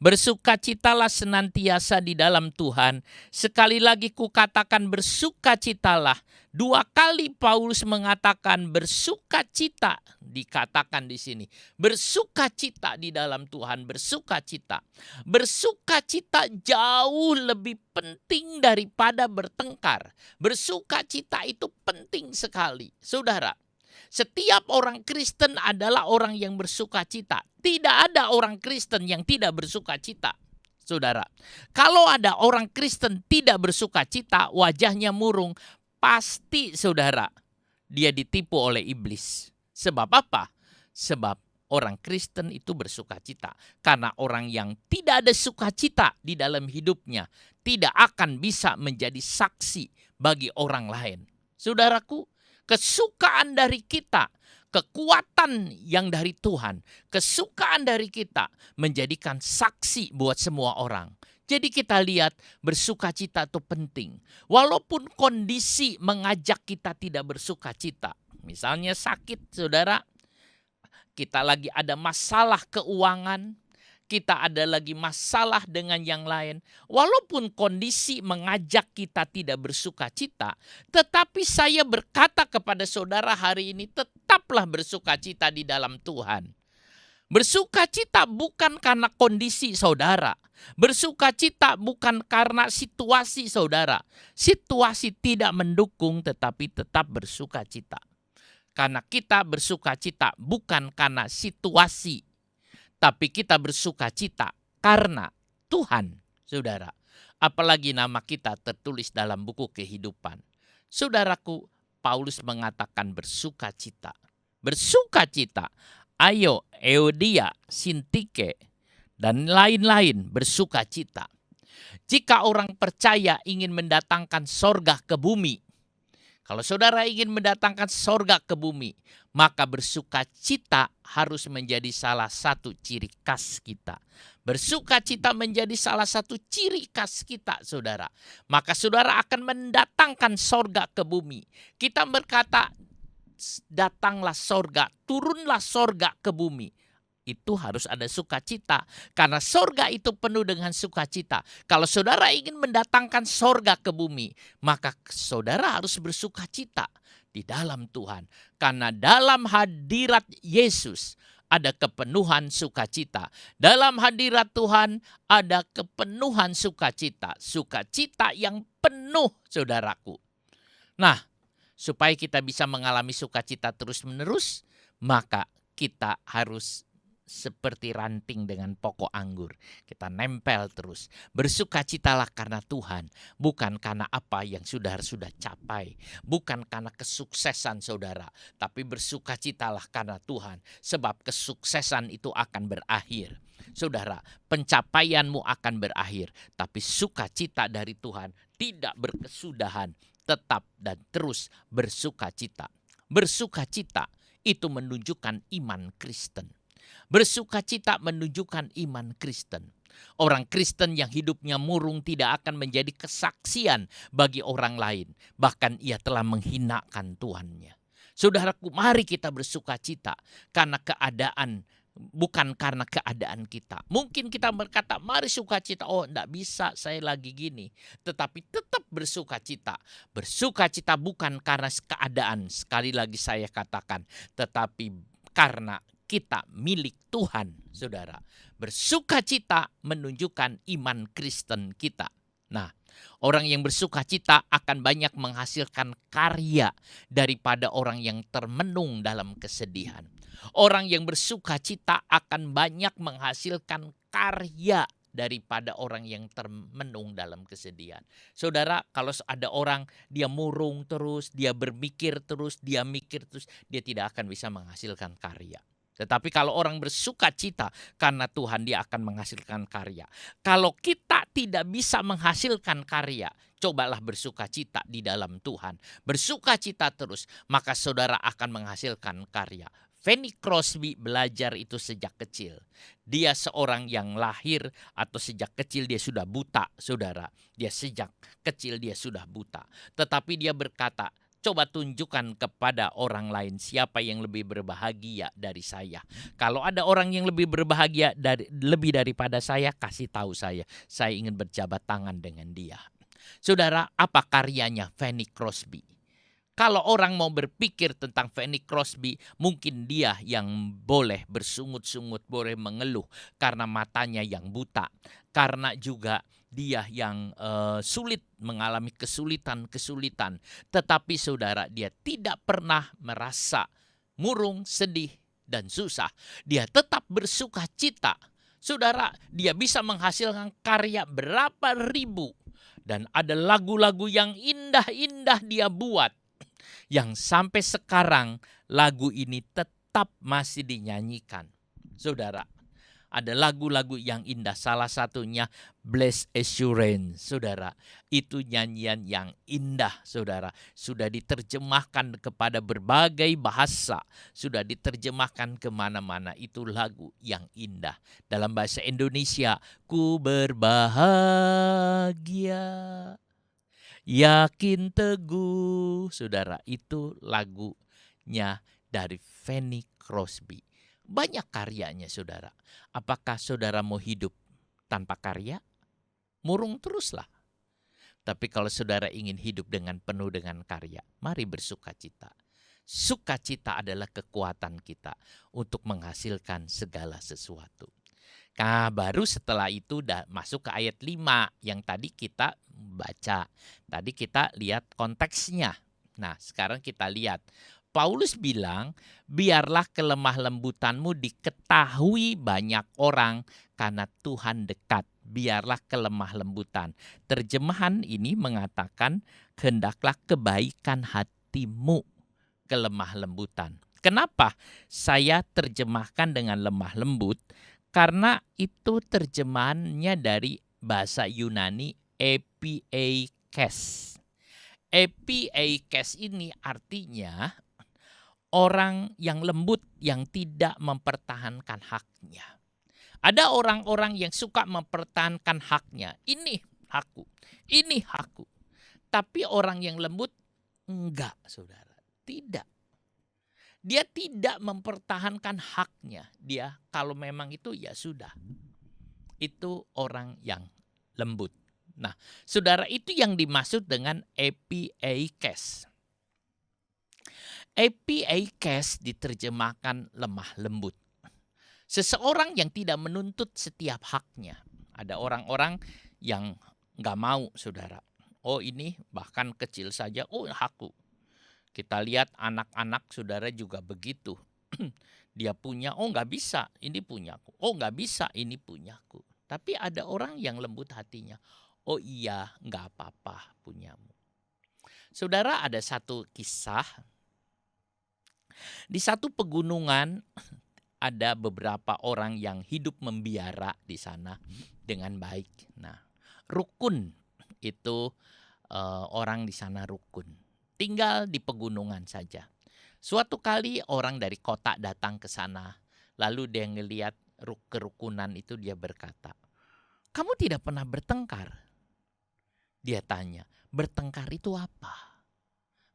Bersukacitalah senantiasa di dalam Tuhan. Sekali lagi kukatakan bersukacitalah. 2 kali Paulus mengatakan bersukacita, dikatakan di sini. Bersukacita di dalam Tuhan, bersukacita. Bersukacita jauh lebih penting daripada bertengkar. Bersukacita itu penting sekali. Saudara, setiap orang Kristen adalah orang yang bersukacita. Tidak ada orang Kristen yang tidak bersukacita. Saudara, kalau ada orang Kristen tidak bersukacita, wajahnya murung, pasti saudara, dia ditipu oleh iblis. Sebab apa? Sebab orang Kristen itu bersukacita. Karena orang yang tidak ada sukacita di dalam hidupnya tidak akan bisa menjadi saksi bagi orang lain. Saudaraku, kesukaan dari kita, kekuatan yang dari Tuhan, kesukaan dari kita menjadikan saksi buat semua orang. Jadi kita lihat bersukacita itu penting. Walaupun kondisi mengajak kita tidak bersukacita. Misalnya sakit, saudara. Kita lagi ada masalah keuangan. Kita ada lagi masalah dengan yang lain. Walaupun kondisi mengajak kita tidak bersukacita, tetapi saya berkata kepada saudara hari ini, tetaplah bersukacita di dalam Tuhan. Bersukacita bukan karena kondisi saudara. Bersukacita bukan karena situasi saudara. Situasi tidak mendukung, tetapi tetap bersukacita. Karena kita bersukacita bukan karena situasi, tapi kita bersukacita karena Tuhan, saudara. Apalagi nama kita tertulis dalam buku kehidupan. Saudaraku, Paulus mengatakan bersukacita. Bersukacita. Ayo, Euodia, Sintike, dan lain-lain bersukacita. Jika orang percaya ingin mendatangkan sorga ke bumi, kalau saudara ingin mendatangkan sorga ke bumi, maka bersukacita harus menjadi salah satu ciri khas kita. Bersukacita menjadi salah satu ciri khas kita, saudara. Maka saudara akan mendatangkan sorga ke bumi. Kita berkata, datanglah sorga, turunlah sorga ke bumi. Itu harus ada sukacita. Karena sorga itu penuh dengan sukacita. Kalau saudara ingin mendatangkan sorga ke bumi, maka saudara harus bersukacita di dalam Tuhan. Karena dalam hadirat Yesus ada kepenuhan sukacita. Dalam hadirat Tuhan ada kepenuhan sukacita. Sukacita yang penuh, saudaraku. Nah, supaya kita bisa mengalami sukacita terus-menerus, maka kita harus seperti ranting dengan pokok anggur. Kita nempel terus. Bersukacitalah karena Tuhan. Bukan karena apa yang sudah capai. Bukan karena kesuksesan saudara. Tapi bersukacitalah karena Tuhan. Sebab kesuksesan itu akan berakhir. Saudara, pencapaianmu akan berakhir. Tapi sukacita dari Tuhan tidak berkesudahan. Tetap dan terus bersukacita. Bersukacita itu menunjukkan iman Kristen. Bersukacita menunjukkan iman Kristen. Orang Kristen yang hidupnya murung tidak akan menjadi kesaksian bagi orang lain. Bahkan ia telah menghinakan Tuhannya. Saudaraku, mari kita bersukacita karena keadaan, bukan karena keadaan kita. Mungkin kita berkata, mari sukacita. Oh, enggak bisa, saya lagi gini. Tetapi tetap bersukacita. Bersukacita bukan karena keadaan. Sekali lagi saya katakan. Tetapi karena kita milik Tuhan, saudara. Bersukacita menunjukkan iman Kristen kita. Nah, orang yang bersukacita akan banyak menghasilkan karya daripada orang yang termenung dalam kesedihan. Orang yang bersukacita akan banyak menghasilkan karya daripada orang yang termenung dalam kesedihan. Saudara, kalau ada orang dia murung terus, dia berpikir terus, dia mikir terus, dia tidak akan bisa menghasilkan karya. Tetapi kalau orang bersuka cita karena Tuhan, dia akan menghasilkan karya. Kalau kita tidak bisa menghasilkan karya, cobalah bersuka cita di dalam Tuhan. Bersuka cita terus, maka saudara akan menghasilkan karya. Fanny Crosby belajar itu sejak kecil. Dia seorang yang lahir atau sejak kecil dia sudah buta, saudara. Dia sejak kecil dia sudah buta. Tetapi dia berkata, coba tunjukkan kepada orang lain siapa yang lebih berbahagia dari saya. Kalau ada orang yang lebih berbahagia lebih daripada saya, kasih tahu saya. Saya ingin berjabat tangan dengan dia. Saudara, apa karyanya Fanny Crosby? Kalau orang mau berpikir tentang Fanny Crosby, mungkin dia yang boleh bersungut-sungut, boleh mengeluh karena matanya yang buta. Karena juga dia yang sulit, mengalami kesulitan-kesulitan. Tetapi saudara, dia tidak pernah merasa murung, sedih, dan susah. Dia tetap bersuka cita. Saudara, dia bisa menghasilkan karya berapa ribu. Dan ada lagu-lagu yang indah-indah dia buat. Yang sampai sekarang lagu ini tetap masih dinyanyikan. Saudara, ada lagu-lagu yang indah. Salah satunya Blessed Assurance. Saudara, itu nyanyian yang indah, saudara. Sudah diterjemahkan kepada berbagai bahasa. Sudah diterjemahkan kemana-mana. Itu lagu yang indah. Dalam bahasa Indonesia, ku berbahagia, yakin teguh. Saudara, itu lagunya dari Fanny Crosby. Banyak karyanya, saudara. Apakah saudara mau hidup tanpa karya? Murung teruslah. Tapi kalau saudara ingin hidup dengan penuh dengan karya, mari bersuka cita. Sukacita adalah kekuatan kita untuk menghasilkan segala sesuatu. Nah, baru setelah itu masuk ke ayat 5 yang tadi kita baca. Tadi kita lihat konteksnya. Nah, sekarang kita lihat. Paulus bilang, biarlah kelemah lembutanmu diketahui banyak orang karena Tuhan dekat. Biarlah kelemah lembutan. Terjemahan ini mengatakan, hendaklah kebaikan hatimu kelemah lembutan. Kenapa saya terjemahkan dengan lemah lembut? Karena itu terjemahannya dari bahasa Yunani epiekes. Epiekes ini artinya orang yang lembut, yang tidak mempertahankan haknya. Ada orang-orang yang suka mempertahankan haknya. Ini hakku, ini hakku. Tapi orang yang lembut, enggak, saudara. Tidak. Dia tidak mempertahankan haknya. Dia kalau memang itu ya sudah. Itu orang yang lembut. Nah, saudara, itu yang dimaksud dengan epiekes. Epiekes diterjemahkan lemah lembut. Seseorang yang tidak menuntut setiap haknya. Ada orang-orang yang nggak mau, saudara. Oh, ini bahkan kecil saja, oh hakku. Kita lihat anak-anak saudara juga begitu. Dia punya, oh nggak bisa, ini punyaku. Oh nggak bisa, ini punyaku. Tapi ada orang yang lembut hatinya. Oh iya, nggak apa-apa punyamu. Saudara, ada satu kisah. Di satu pegunungan ada beberapa orang yang hidup membiara di sana dengan baik. Nah, rukun itu orang di sana rukun. Tinggal di pegunungan saja. Suatu kali orang dari kota datang ke sana. Lalu dia ngelihat kerukunan itu, dia berkata, kamu tidak pernah bertengkar? Dia tanya, bertengkar itu apa?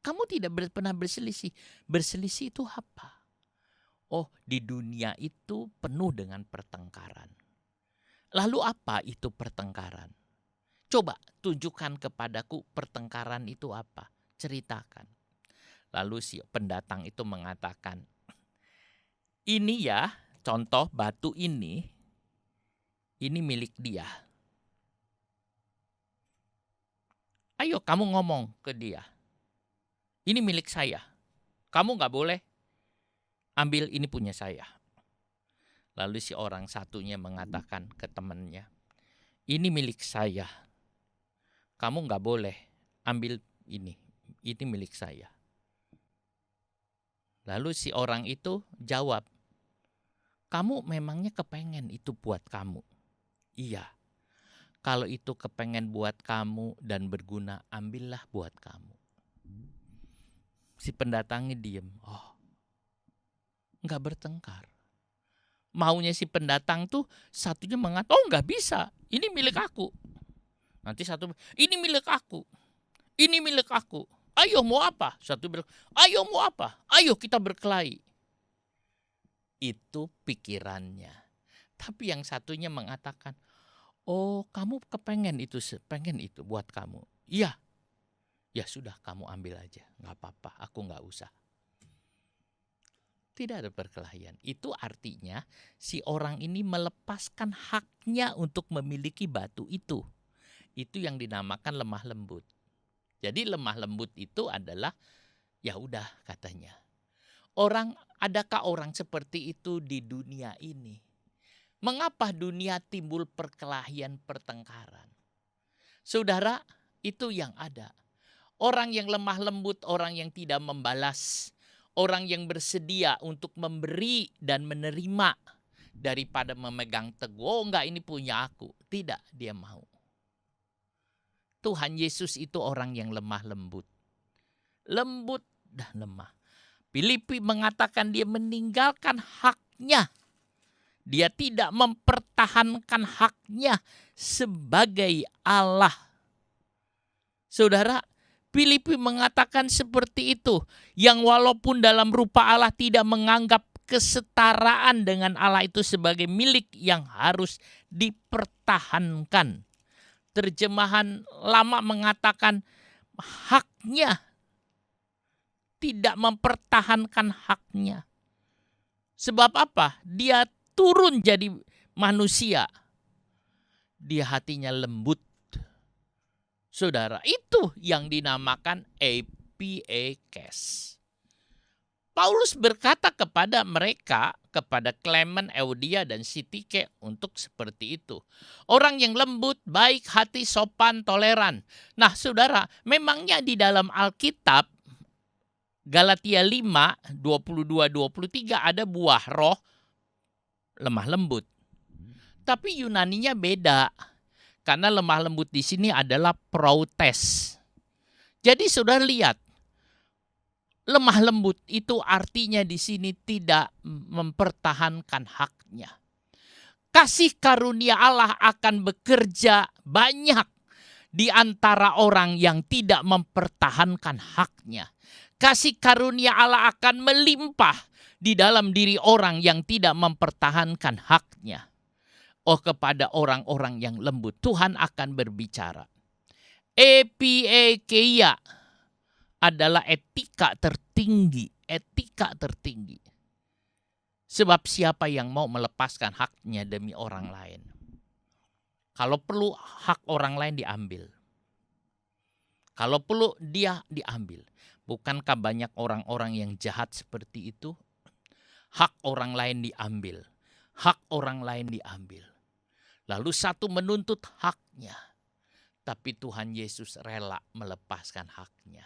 Kamu tidak pernah berselisih. Berselisih itu apa? Oh, di dunia itu penuh dengan pertengkaran. Lalu apa itu pertengkaran? Coba tunjukkan kepadaku pertengkaran itu apa? Ceritakan. Lalu si pendatang itu mengatakan, ini ya contoh batu ini milik dia. Ayo kamu ngomong ke dia, ini milik saya. Kamu gak boleh ambil, ini punya saya. Lalu si orang satunya mengatakan ke temannya, ini milik saya. Kamu gak boleh ambil ini milik saya. Lalu si orang itu jawab, Kamu memangnya kepengen itu buat kamu? Iya. Kalau itu kepengen buat kamu dan berguna, ambillah buat kamu. Si pendatangnya diem. Oh, nggak bertengkar. Maunya si pendatang tuh satunya mengatakan, oh nggak bisa, ini milik aku. Nanti satu, ini milik aku. Ini milik aku. Ayo mau apa? Satu bilang, ayo mau apa? Ayo kita berkelahi. Itu pikirannya. Tapi yang satunya mengatakan, oh kamu kepengen itu, pengen itu buat kamu. Iya. Ya sudah kamu ambil aja. Gak apa-apa, aku gak usah. Tidak ada perkelahian. Itu artinya si orang ini melepaskan haknya untuk memiliki batu itu. Itu yang dinamakan lemah lembut. Jadi lemah lembut itu adalah ya udah katanya. Adakah orang seperti itu di dunia ini? Mengapa dunia timbul perkelahian, pertengkaran? Saudara, itu yang ada. Orang yang lemah lembut, orang yang tidak membalas, orang yang bersedia untuk memberi dan menerima daripada memegang teguh. Oh enggak, ini punya aku. Tidak, dia mau. Tuhan Yesus itu orang yang lemah lembut. Lembut dan lemah. Filipi mengatakan dia meninggalkan haknya. Dia tidak mempertahankan haknya sebagai Allah. Saudara, Filipi mengatakan seperti itu. Yang walaupun dalam rupa Allah tidak menganggap kesetaraan dengan Allah itu sebagai milik yang harus dipertahankan. Terjemahan lama mengatakan haknya, tidak mempertahankan haknya. Sebab apa? Dia turun jadi manusia. Dia hatinya lembut. Saudara, itu yang dinamakan epikes. Paulus berkata kepada mereka, kepada Clement, Euodia, dan Sintike untuk seperti itu. Orang yang lembut, baik hati, sopan, toleran. Nah saudara, memangnya di dalam Alkitab, Galatia 5, 22-23 ada buah roh lemah lembut. Tapi Yunaninya beda. Karena lemah lembut di sini adalah protes. Jadi saudara lihat, lemah lembut itu artinya di sini tidak mempertahankan haknya. Kasih karunia Allah akan bekerja banyak di antara orang yang tidak mempertahankan haknya. Kasih karunia Allah akan melimpah di dalam diri orang yang tidak mempertahankan haknya. Oh, kepada orang-orang yang lembut Tuhan akan berbicara. Epikeia adalah etika tertinggi, Sebab siapa yang mau melepaskan haknya demi orang lain? Kalau perlu hak orang lain diambil. Kalau perlu dia diambil. Bukankah banyak orang-orang yang jahat seperti itu? Hak orang lain diambil. Hak orang lain diambil. Lalu satu menuntut haknya. Tapi Tuhan Yesus rela melepaskan haknya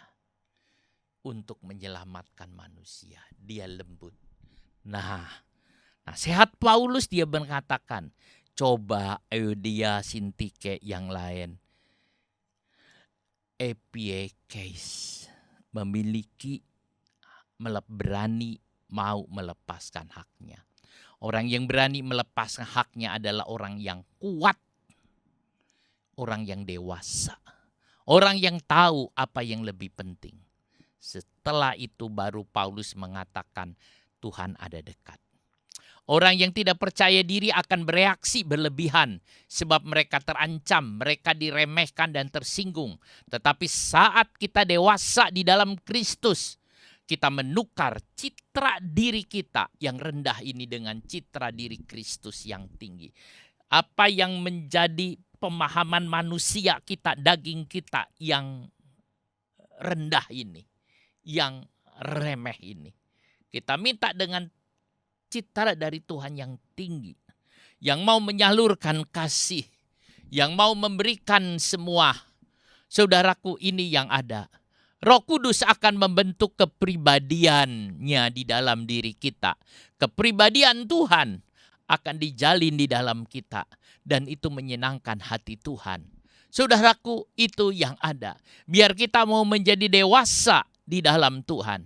untuk menyelamatkan manusia. Dia lembut. Nah, nasihat Paulus dia mengatakan, coba Euodia, Sintike yang lain. Epikes memiliki, berani mau melepaskan haknya. Orang yang berani melepaskan haknya adalah orang yang kuat. Orang yang dewasa. Orang yang tahu apa yang lebih penting. Setelah itu baru Paulus mengatakan Tuhan ada dekat. Orang yang tidak percaya diri akan bereaksi berlebihan. Sebab mereka terancam, mereka diremehkan dan tersinggung. Tetapi saat kita dewasa di dalam Kristus, kita menukar citra diri kita yang rendah ini dengan citra diri Kristus yang tinggi. Apa yang menjadi pemahaman manusia kita, daging kita yang rendah ini, yang remeh ini. Kita minta dengan citra dari Tuhan yang tinggi, yang mau menyalurkan kasih, yang mau memberikan semua. Saudaraku, ini yang ada. Roh Kudus akan membentuk kepribadiannya di dalam diri kita. Kepribadian Tuhan akan dijalin di dalam kita. Dan itu menyenangkan hati Tuhan. Saudaraku, itu yang ada. Biar kita mau menjadi dewasa di dalam Tuhan.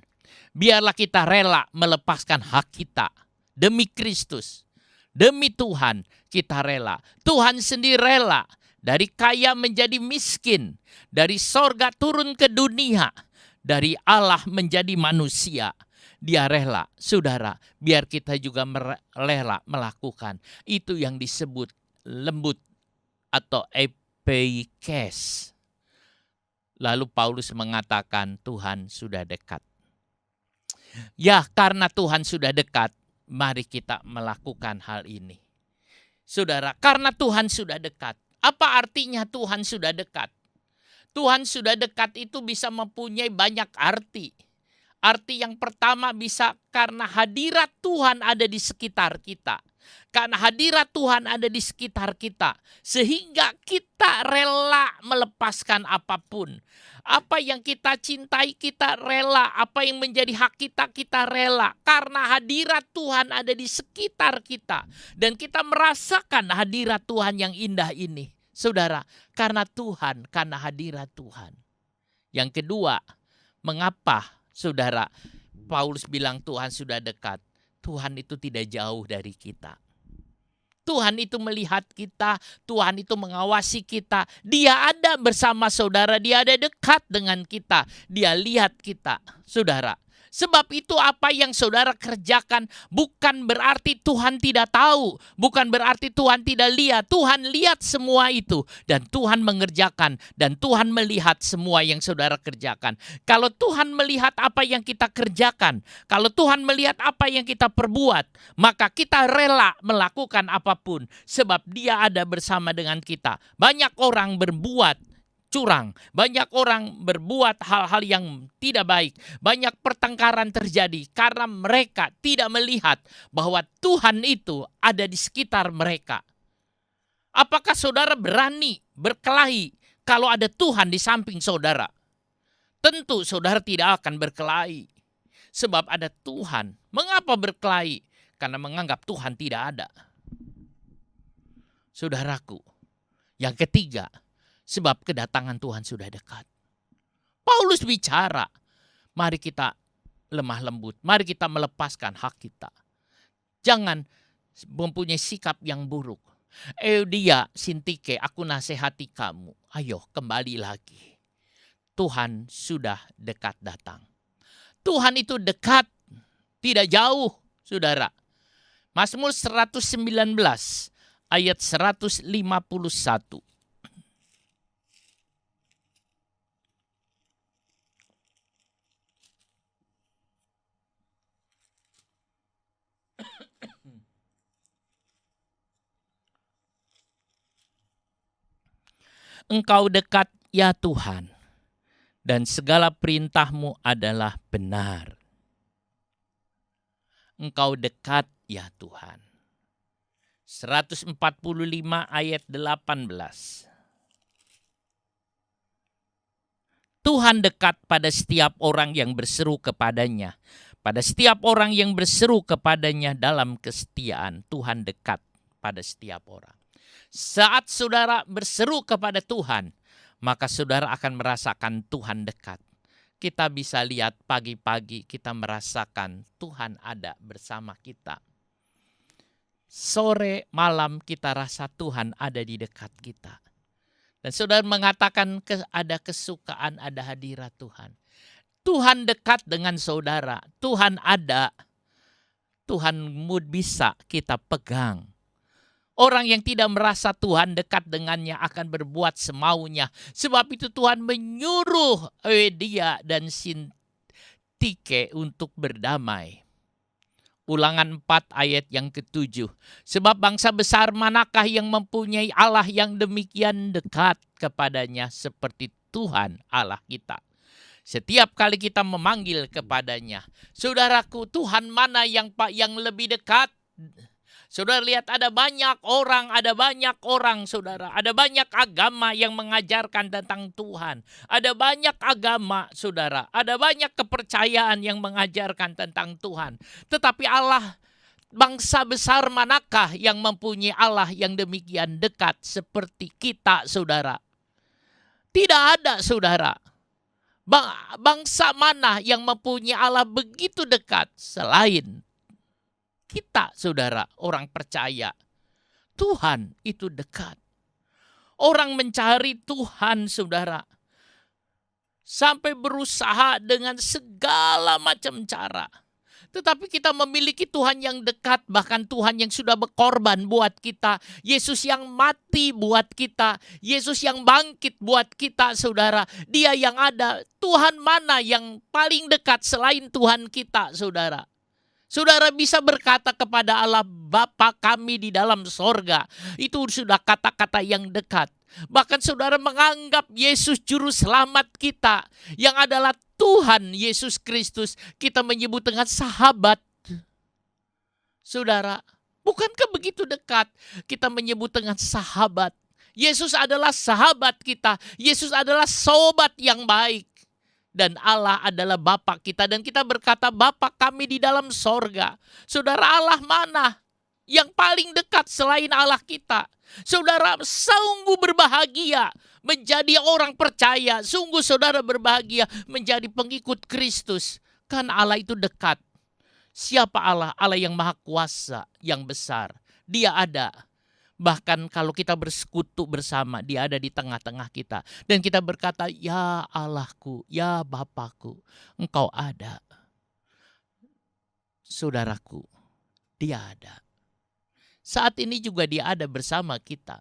Biarlah kita rela melepaskan hak kita demi Kristus. Demi Tuhan kita rela. Tuhan sendiri rela. Dari kaya menjadi miskin. Dari sorga turun ke dunia. Dari Allah menjadi manusia. Dia rela, saudara, biar kita juga rela melakukan. Itu yang disebut lembut atau epikes. Lalu Paulus mengatakan Tuhan sudah dekat. Ya, karena Tuhan sudah dekat, mari kita melakukan hal ini. Saudara, karena Tuhan sudah dekat. Apa artinya Tuhan sudah dekat? Tuhan sudah dekat itu bisa mempunyai banyak arti. Arti yang pertama bisa karena hadirat Tuhan ada di sekitar kita. Karena hadirat Tuhan ada di sekitar kita. Sehingga kita rela melepaskan apapun. Apa yang kita cintai kita rela. Apa yang menjadi hak kita, kita rela. Karena hadirat Tuhan ada di sekitar kita. Dan kita merasakan hadirat Tuhan yang indah ini. Saudara, karena Tuhan, karena hadirat Tuhan. Yang kedua, mengapa saudara Paulus bilang Tuhan sudah dekat? Tuhan itu tidak jauh dari kita. Tuhan itu melihat kita, Tuhan itu mengawasi kita. Dia ada bersama saudara, dia ada dekat dengan kita. Dia lihat kita, saudara. Sebab itu apa yang saudara kerjakan bukan berarti Tuhan tidak tahu. Bukan berarti Tuhan tidak lihat. Tuhan lihat semua itu. Dan Tuhan mengerjakan. Dan Tuhan melihat semua yang saudara kerjakan. Kalau Tuhan melihat apa yang kita kerjakan. Kalau Tuhan melihat apa yang kita perbuat. Maka kita rela melakukan apapun. Sebab Dia ada bersama dengan kita. Banyak orang berbuat curang. Banyak orang berbuat hal-hal yang tidak baik. Banyak pertengkaran terjadi karena mereka tidak melihat bahwa Tuhan itu ada di sekitar mereka. Apakah saudara berani berkelahi kalau ada Tuhan di samping saudara? Tentu saudara tidak akan berkelahi. Sebab ada Tuhan. Mengapa berkelahi? Karena menganggap Tuhan tidak ada. Saudaraku, yang ketiga, sebab kedatangan Tuhan sudah dekat. Paulus bicara, mari kita lemah lembut, mari kita melepaskan hak kita. Jangan mempunyai sikap yang buruk. Euodia, Sintike, aku nasihati kamu. Ayo kembali lagi. Tuhan sudah dekat datang. Tuhan itu dekat, tidak jauh, saudara. Mazmur 119 ayat 151. Engkau dekat ya Tuhan, dan segala perintah-Mu adalah benar. Engkau dekat ya Tuhan. 145 ayat 18. Tuhan dekat pada setiap orang yang berseru kepadanya. Pada setiap orang yang berseru kepadanya dalam kesetiaan. Tuhan dekat pada setiap orang. Saat saudara berseru kepada Tuhan, maka saudara akan merasakan Tuhan dekat. Kita bisa lihat pagi-pagi kita merasakan Tuhan ada bersama kita. Sore malam kita rasa Tuhan ada di dekat kita. Dan saudara mengatakan ada kesukaan, ada hadirat Tuhan. Tuhan dekat dengan saudara. Tuhan ada. Tuhan bisa kita pegang. Orang yang tidak merasa Tuhan dekat dengannya akan berbuat semaunya. Sebab itu Tuhan menyuruh Euodia dan Sintike untuk berdamai. Ulangan 4 ayat yang ke-7. Sebab bangsa besar manakah yang mempunyai Allah yang demikian dekat kepadanya seperti Tuhan Allah kita. Setiap kali kita memanggil kepadanya. Saudaraku, Tuhan mana yang lebih dekat? Saudara lihat ada banyak orang saudara. Ada banyak agama yang mengajarkan tentang Tuhan. Ada banyak agama saudara. Ada banyak kepercayaan yang mengajarkan tentang Tuhan. Tetapi Allah bangsa besar manakah yang mempunyai Allah yang demikian dekat seperti kita, saudara? Tidak ada, saudara. Bangsa mana yang mempunyai Allah begitu dekat selain kita, saudara, orang percaya. Tuhan itu dekat. Orang mencari Tuhan, saudara, sampai berusaha dengan segala macam cara. Tetapi kita memiliki Tuhan yang dekat, bahkan Tuhan yang sudah berkorban buat kita. Yesus yang mati buat kita. Yesus yang bangkit buat kita, saudara. Dia yang ada. Tuhan mana yang paling dekat selain Tuhan kita, saudara? Saudara bisa berkata kepada Allah, Bapa kami di dalam sorga. Itu sudah kata-kata yang dekat. Bahkan saudara menganggap Yesus juru selamat kita, yang adalah Tuhan Yesus Kristus, kita menyebut dengan sahabat. Saudara, bukankah begitu dekat kita menyebut dengan sahabat? Yesus adalah sahabat kita. Yesus adalah sobat yang baik. Dan Allah adalah Bapa kita. Dan kita berkata, Bapa kami di dalam sorga. Saudara, Allah mana yang paling dekat selain Allah kita? Saudara, sungguh berbahagia menjadi orang percaya. Sungguh saudara berbahagia menjadi pengikut Kristus. Kan Allah itu dekat. Siapa Allah? Allah yang maha kuasa, yang besar. Dia ada. Bahkan kalau kita bersekutu bersama, dia ada di tengah-tengah kita. Dan kita berkata, ya Allahku, ya Bapakku, Engkau ada. Saudaraku, dia ada. Saat ini juga dia ada bersama kita.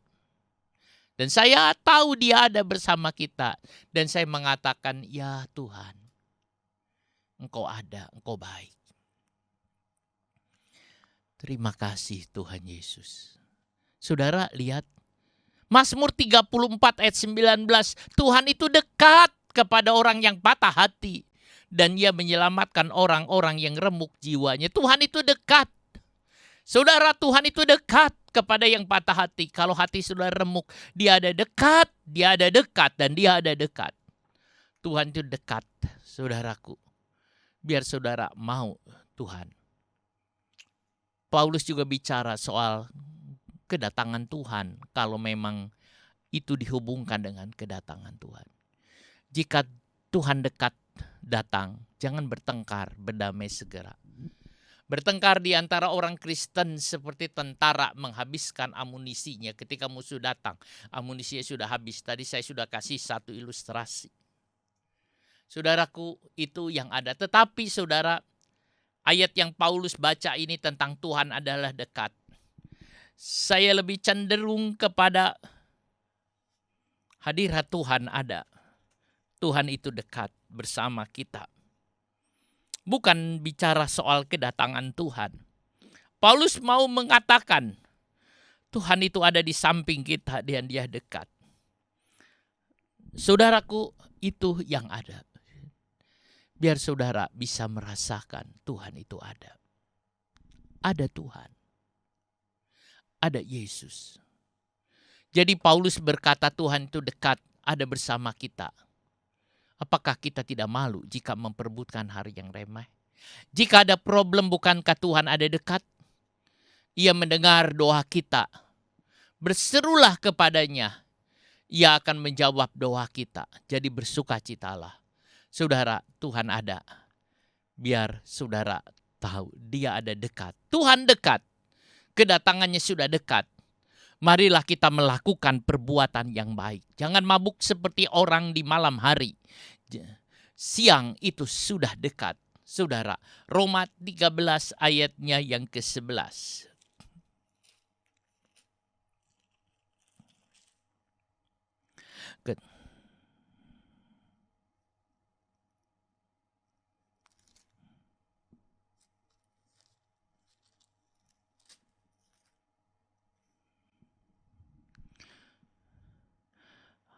Dan saya tahu dia ada bersama kita. Dan saya mengatakan, ya Tuhan, Engkau ada, Engkau baik. Terima kasih Tuhan Yesus. Saudara lihat, Mazmur 34 ayat 19, Tuhan itu dekat kepada orang yang patah hati. Dan dia menyelamatkan orang-orang yang remuk jiwanya. Tuhan itu dekat. Saudara, Tuhan itu dekat kepada yang patah hati. Kalau hati saudara remuk, dia ada dekat, dan dia ada dekat. Tuhan itu dekat, saudaraku. Biar saudara mau Tuhan. Paulus juga bicara soal kedatangan Tuhan, kalau memang itu dihubungkan dengan kedatangan Tuhan. Jika Tuhan dekat datang, jangan bertengkar, berdamai segera. Bertengkar di antara orang Kristen seperti tentara menghabiskan amunisinya ketika musuh datang. Amunisinya sudah habis. Tadi saya sudah kasih satu ilustrasi. Saudaraku, itu yang ada. Tetapi saudara, ayat yang Paulus baca ini tentang Tuhan adalah dekat. Saya lebih cenderung kepada hadirat Tuhan ada. Tuhan itu dekat bersama kita. Bukan bicara soal kedatangan Tuhan. Paulus mau mengatakan Tuhan itu ada di samping kita dan dia dekat. Saudaraku, itu yang ada. Biar saudara bisa merasakan Tuhan itu ada. Ada Tuhan. Ada Yesus. Jadi Paulus berkata Tuhan itu dekat, ada bersama kita. Apakah kita tidak malu jika memperebutkan hari yang remeh? Jika ada problem, bukankah Tuhan ada dekat? Ia mendengar doa kita. Berserulah kepadanya. Ia akan menjawab doa kita. Jadi bersukacitalah. Saudara, Tuhan ada. Biar saudara tahu dia ada dekat. Tuhan dekat. Kedatangannya sudah dekat. Marilah kita melakukan perbuatan yang baik. Jangan mabuk seperti orang di malam hari. Siang itu sudah dekat. Saudara, Roma 13 ayatnya yang ke-11.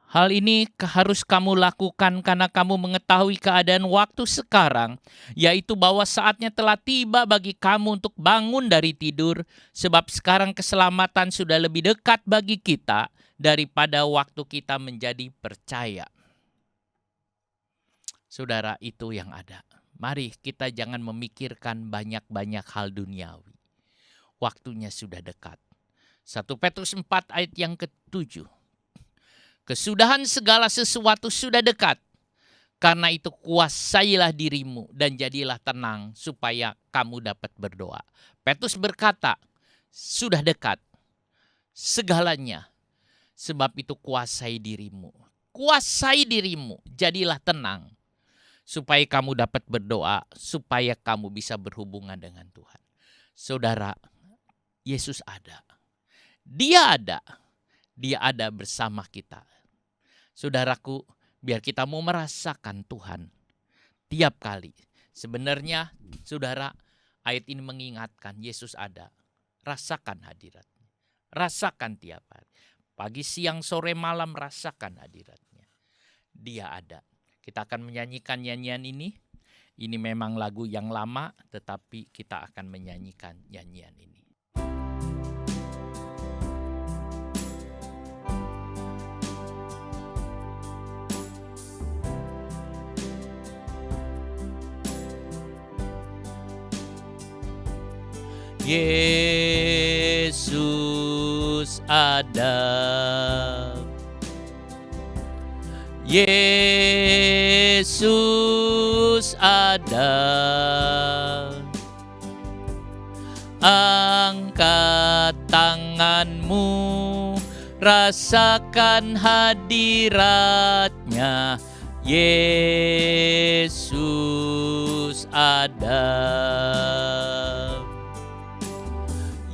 Hal ini harus kamu lakukan karena kamu mengetahui keadaan waktu sekarang, yaitu bahwa saatnya telah tiba bagi kamu untuk bangun dari tidur, sebab sekarang keselamatan sudah lebih dekat bagi kita daripada waktu kita menjadi percaya. Saudara, itu yang ada. Mari kita jangan memikirkan banyak-banyak hal duniawi. Waktunya sudah dekat. 1 Petrus 4 ayat yang ke-7. Kesudahan segala sesuatu sudah dekat. Karena itu kuasailah dirimu dan jadilah tenang supaya kamu dapat berdoa. Petrus berkata, sudah dekat segalanya. Sebab itu kuasai dirimu. Kuasai dirimu, jadilah tenang. Supaya kamu dapat berdoa, supaya kamu bisa berhubungan dengan Tuhan. Saudara, Yesus ada. Dia ada. Dia ada bersama kita. Saudaraku, biar kita mau merasakan Tuhan tiap kali. Sebenarnya, saudara, ayat ini mengingatkan Yesus ada. Rasakan hadiratnya. Rasakan tiap hari. Pagi, siang, sore, malam rasakan hadiratnya. Dia ada. Kita akan menyanyikan nyanyian ini. Ini memang lagu yang lama, tetapi kita akan menyanyikan nyanyian ini. Yesus ada. Yesus ada. Angkat tanganmu, rasakan hadiratnya. Yesus ada.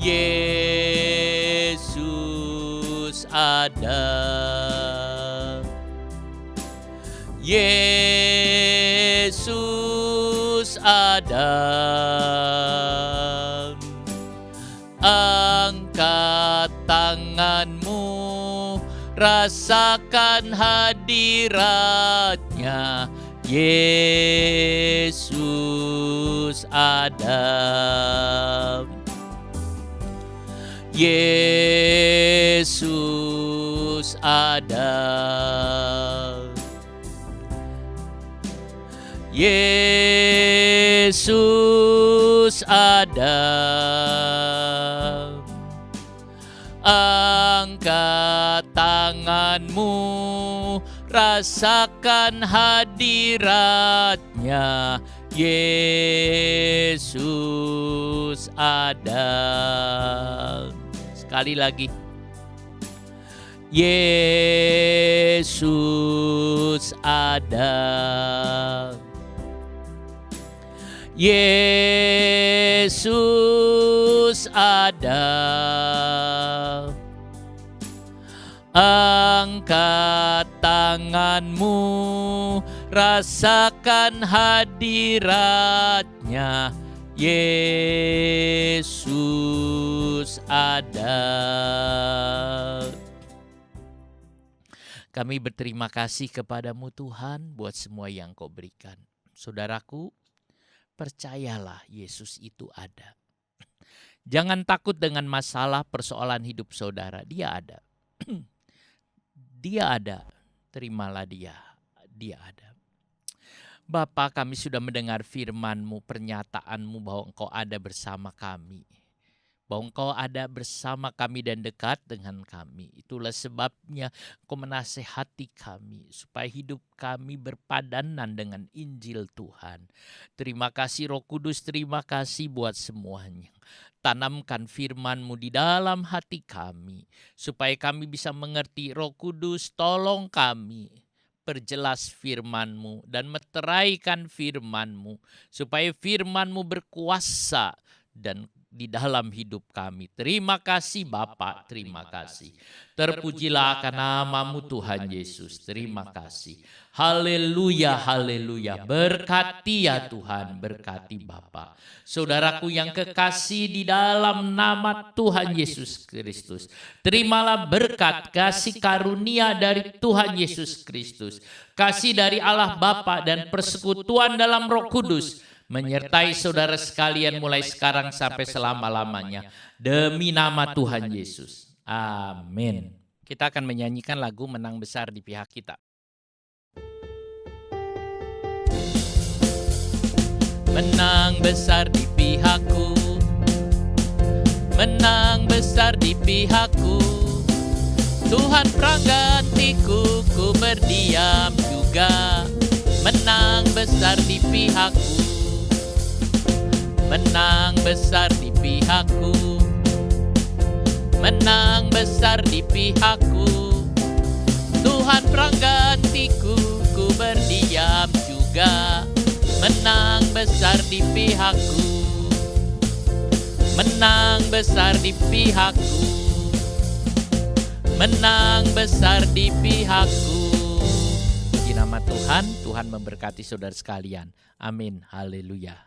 Yesus ada. Yesus ada. Angkat tanganmu, rasakan hadiratnya. Yesus ada. Yesus ada. Yesus ada. Angkat tanganmu, rasakan hadiratnya. Yesus ada. Sekali lagi. Yesus ada. Yesus ada. Angkat tanganmu, rasakan hadiratnya. Yesus ada. Kami berterima kasih kepadamu Tuhan buat semua yang Kau berikan. Saudaraku, percayalah Yesus itu ada. Jangan takut dengan masalah persoalan hidup saudara. Dia ada. Dia ada. Terimalah dia. Dia ada. Bapa, kami sudah mendengar firman-Mu, pernyataan-Mu bahwa Engkau ada bersama kami. Bahwa Engkau ada bersama kami dan dekat dengan kami. Itulah sebabnya Engkau menasehati kami supaya hidup kami berpadanan dengan Injil Tuhan. Terima kasih Roh Kudus, terima kasih buat semuanya. Tanamkan firman-Mu di dalam hati kami supaya kami bisa mengerti. Roh Kudus, tolong kami perjelas firman-Mu dan meteraikan firman-Mu supaya firman-Mu berkuasa dan di dalam hidup kami. Terima kasih Bapa, terima kasih. Terpujilah akan nama-Mu Tuhan Yesus. Terima kasih. Haleluya, haleluya. Berkati ya Tuhan, berkati Bapa. Saudaraku yang kekasih di dalam nama Tuhan Yesus Kristus. Terimalah berkat, kasih karunia dari Tuhan Yesus Kristus. Kasih dari Allah Bapa dan persekutuan dalam Roh Kudus menyertai saudara sekalian mulai sekarang sampai selama-lamanya. Demi nama Tuhan Yesus. Amin. Kita akan menyanyikan lagu Menang Besar di Pihak Kita. Menang besar di pihakku, di pihakku. Tuhan penggantiku, ku berdiam juga. Menang besar di pihakku, menang besar di pihakku, menang besar di pihakku. Tuhan penggantiku, ku berdiam juga. Menang besar di pihakku, menang besar di pihakku, menang besar di pihakku. Puji nama Tuhan, Tuhan memberkati saudara sekalian. Amin, haleluya.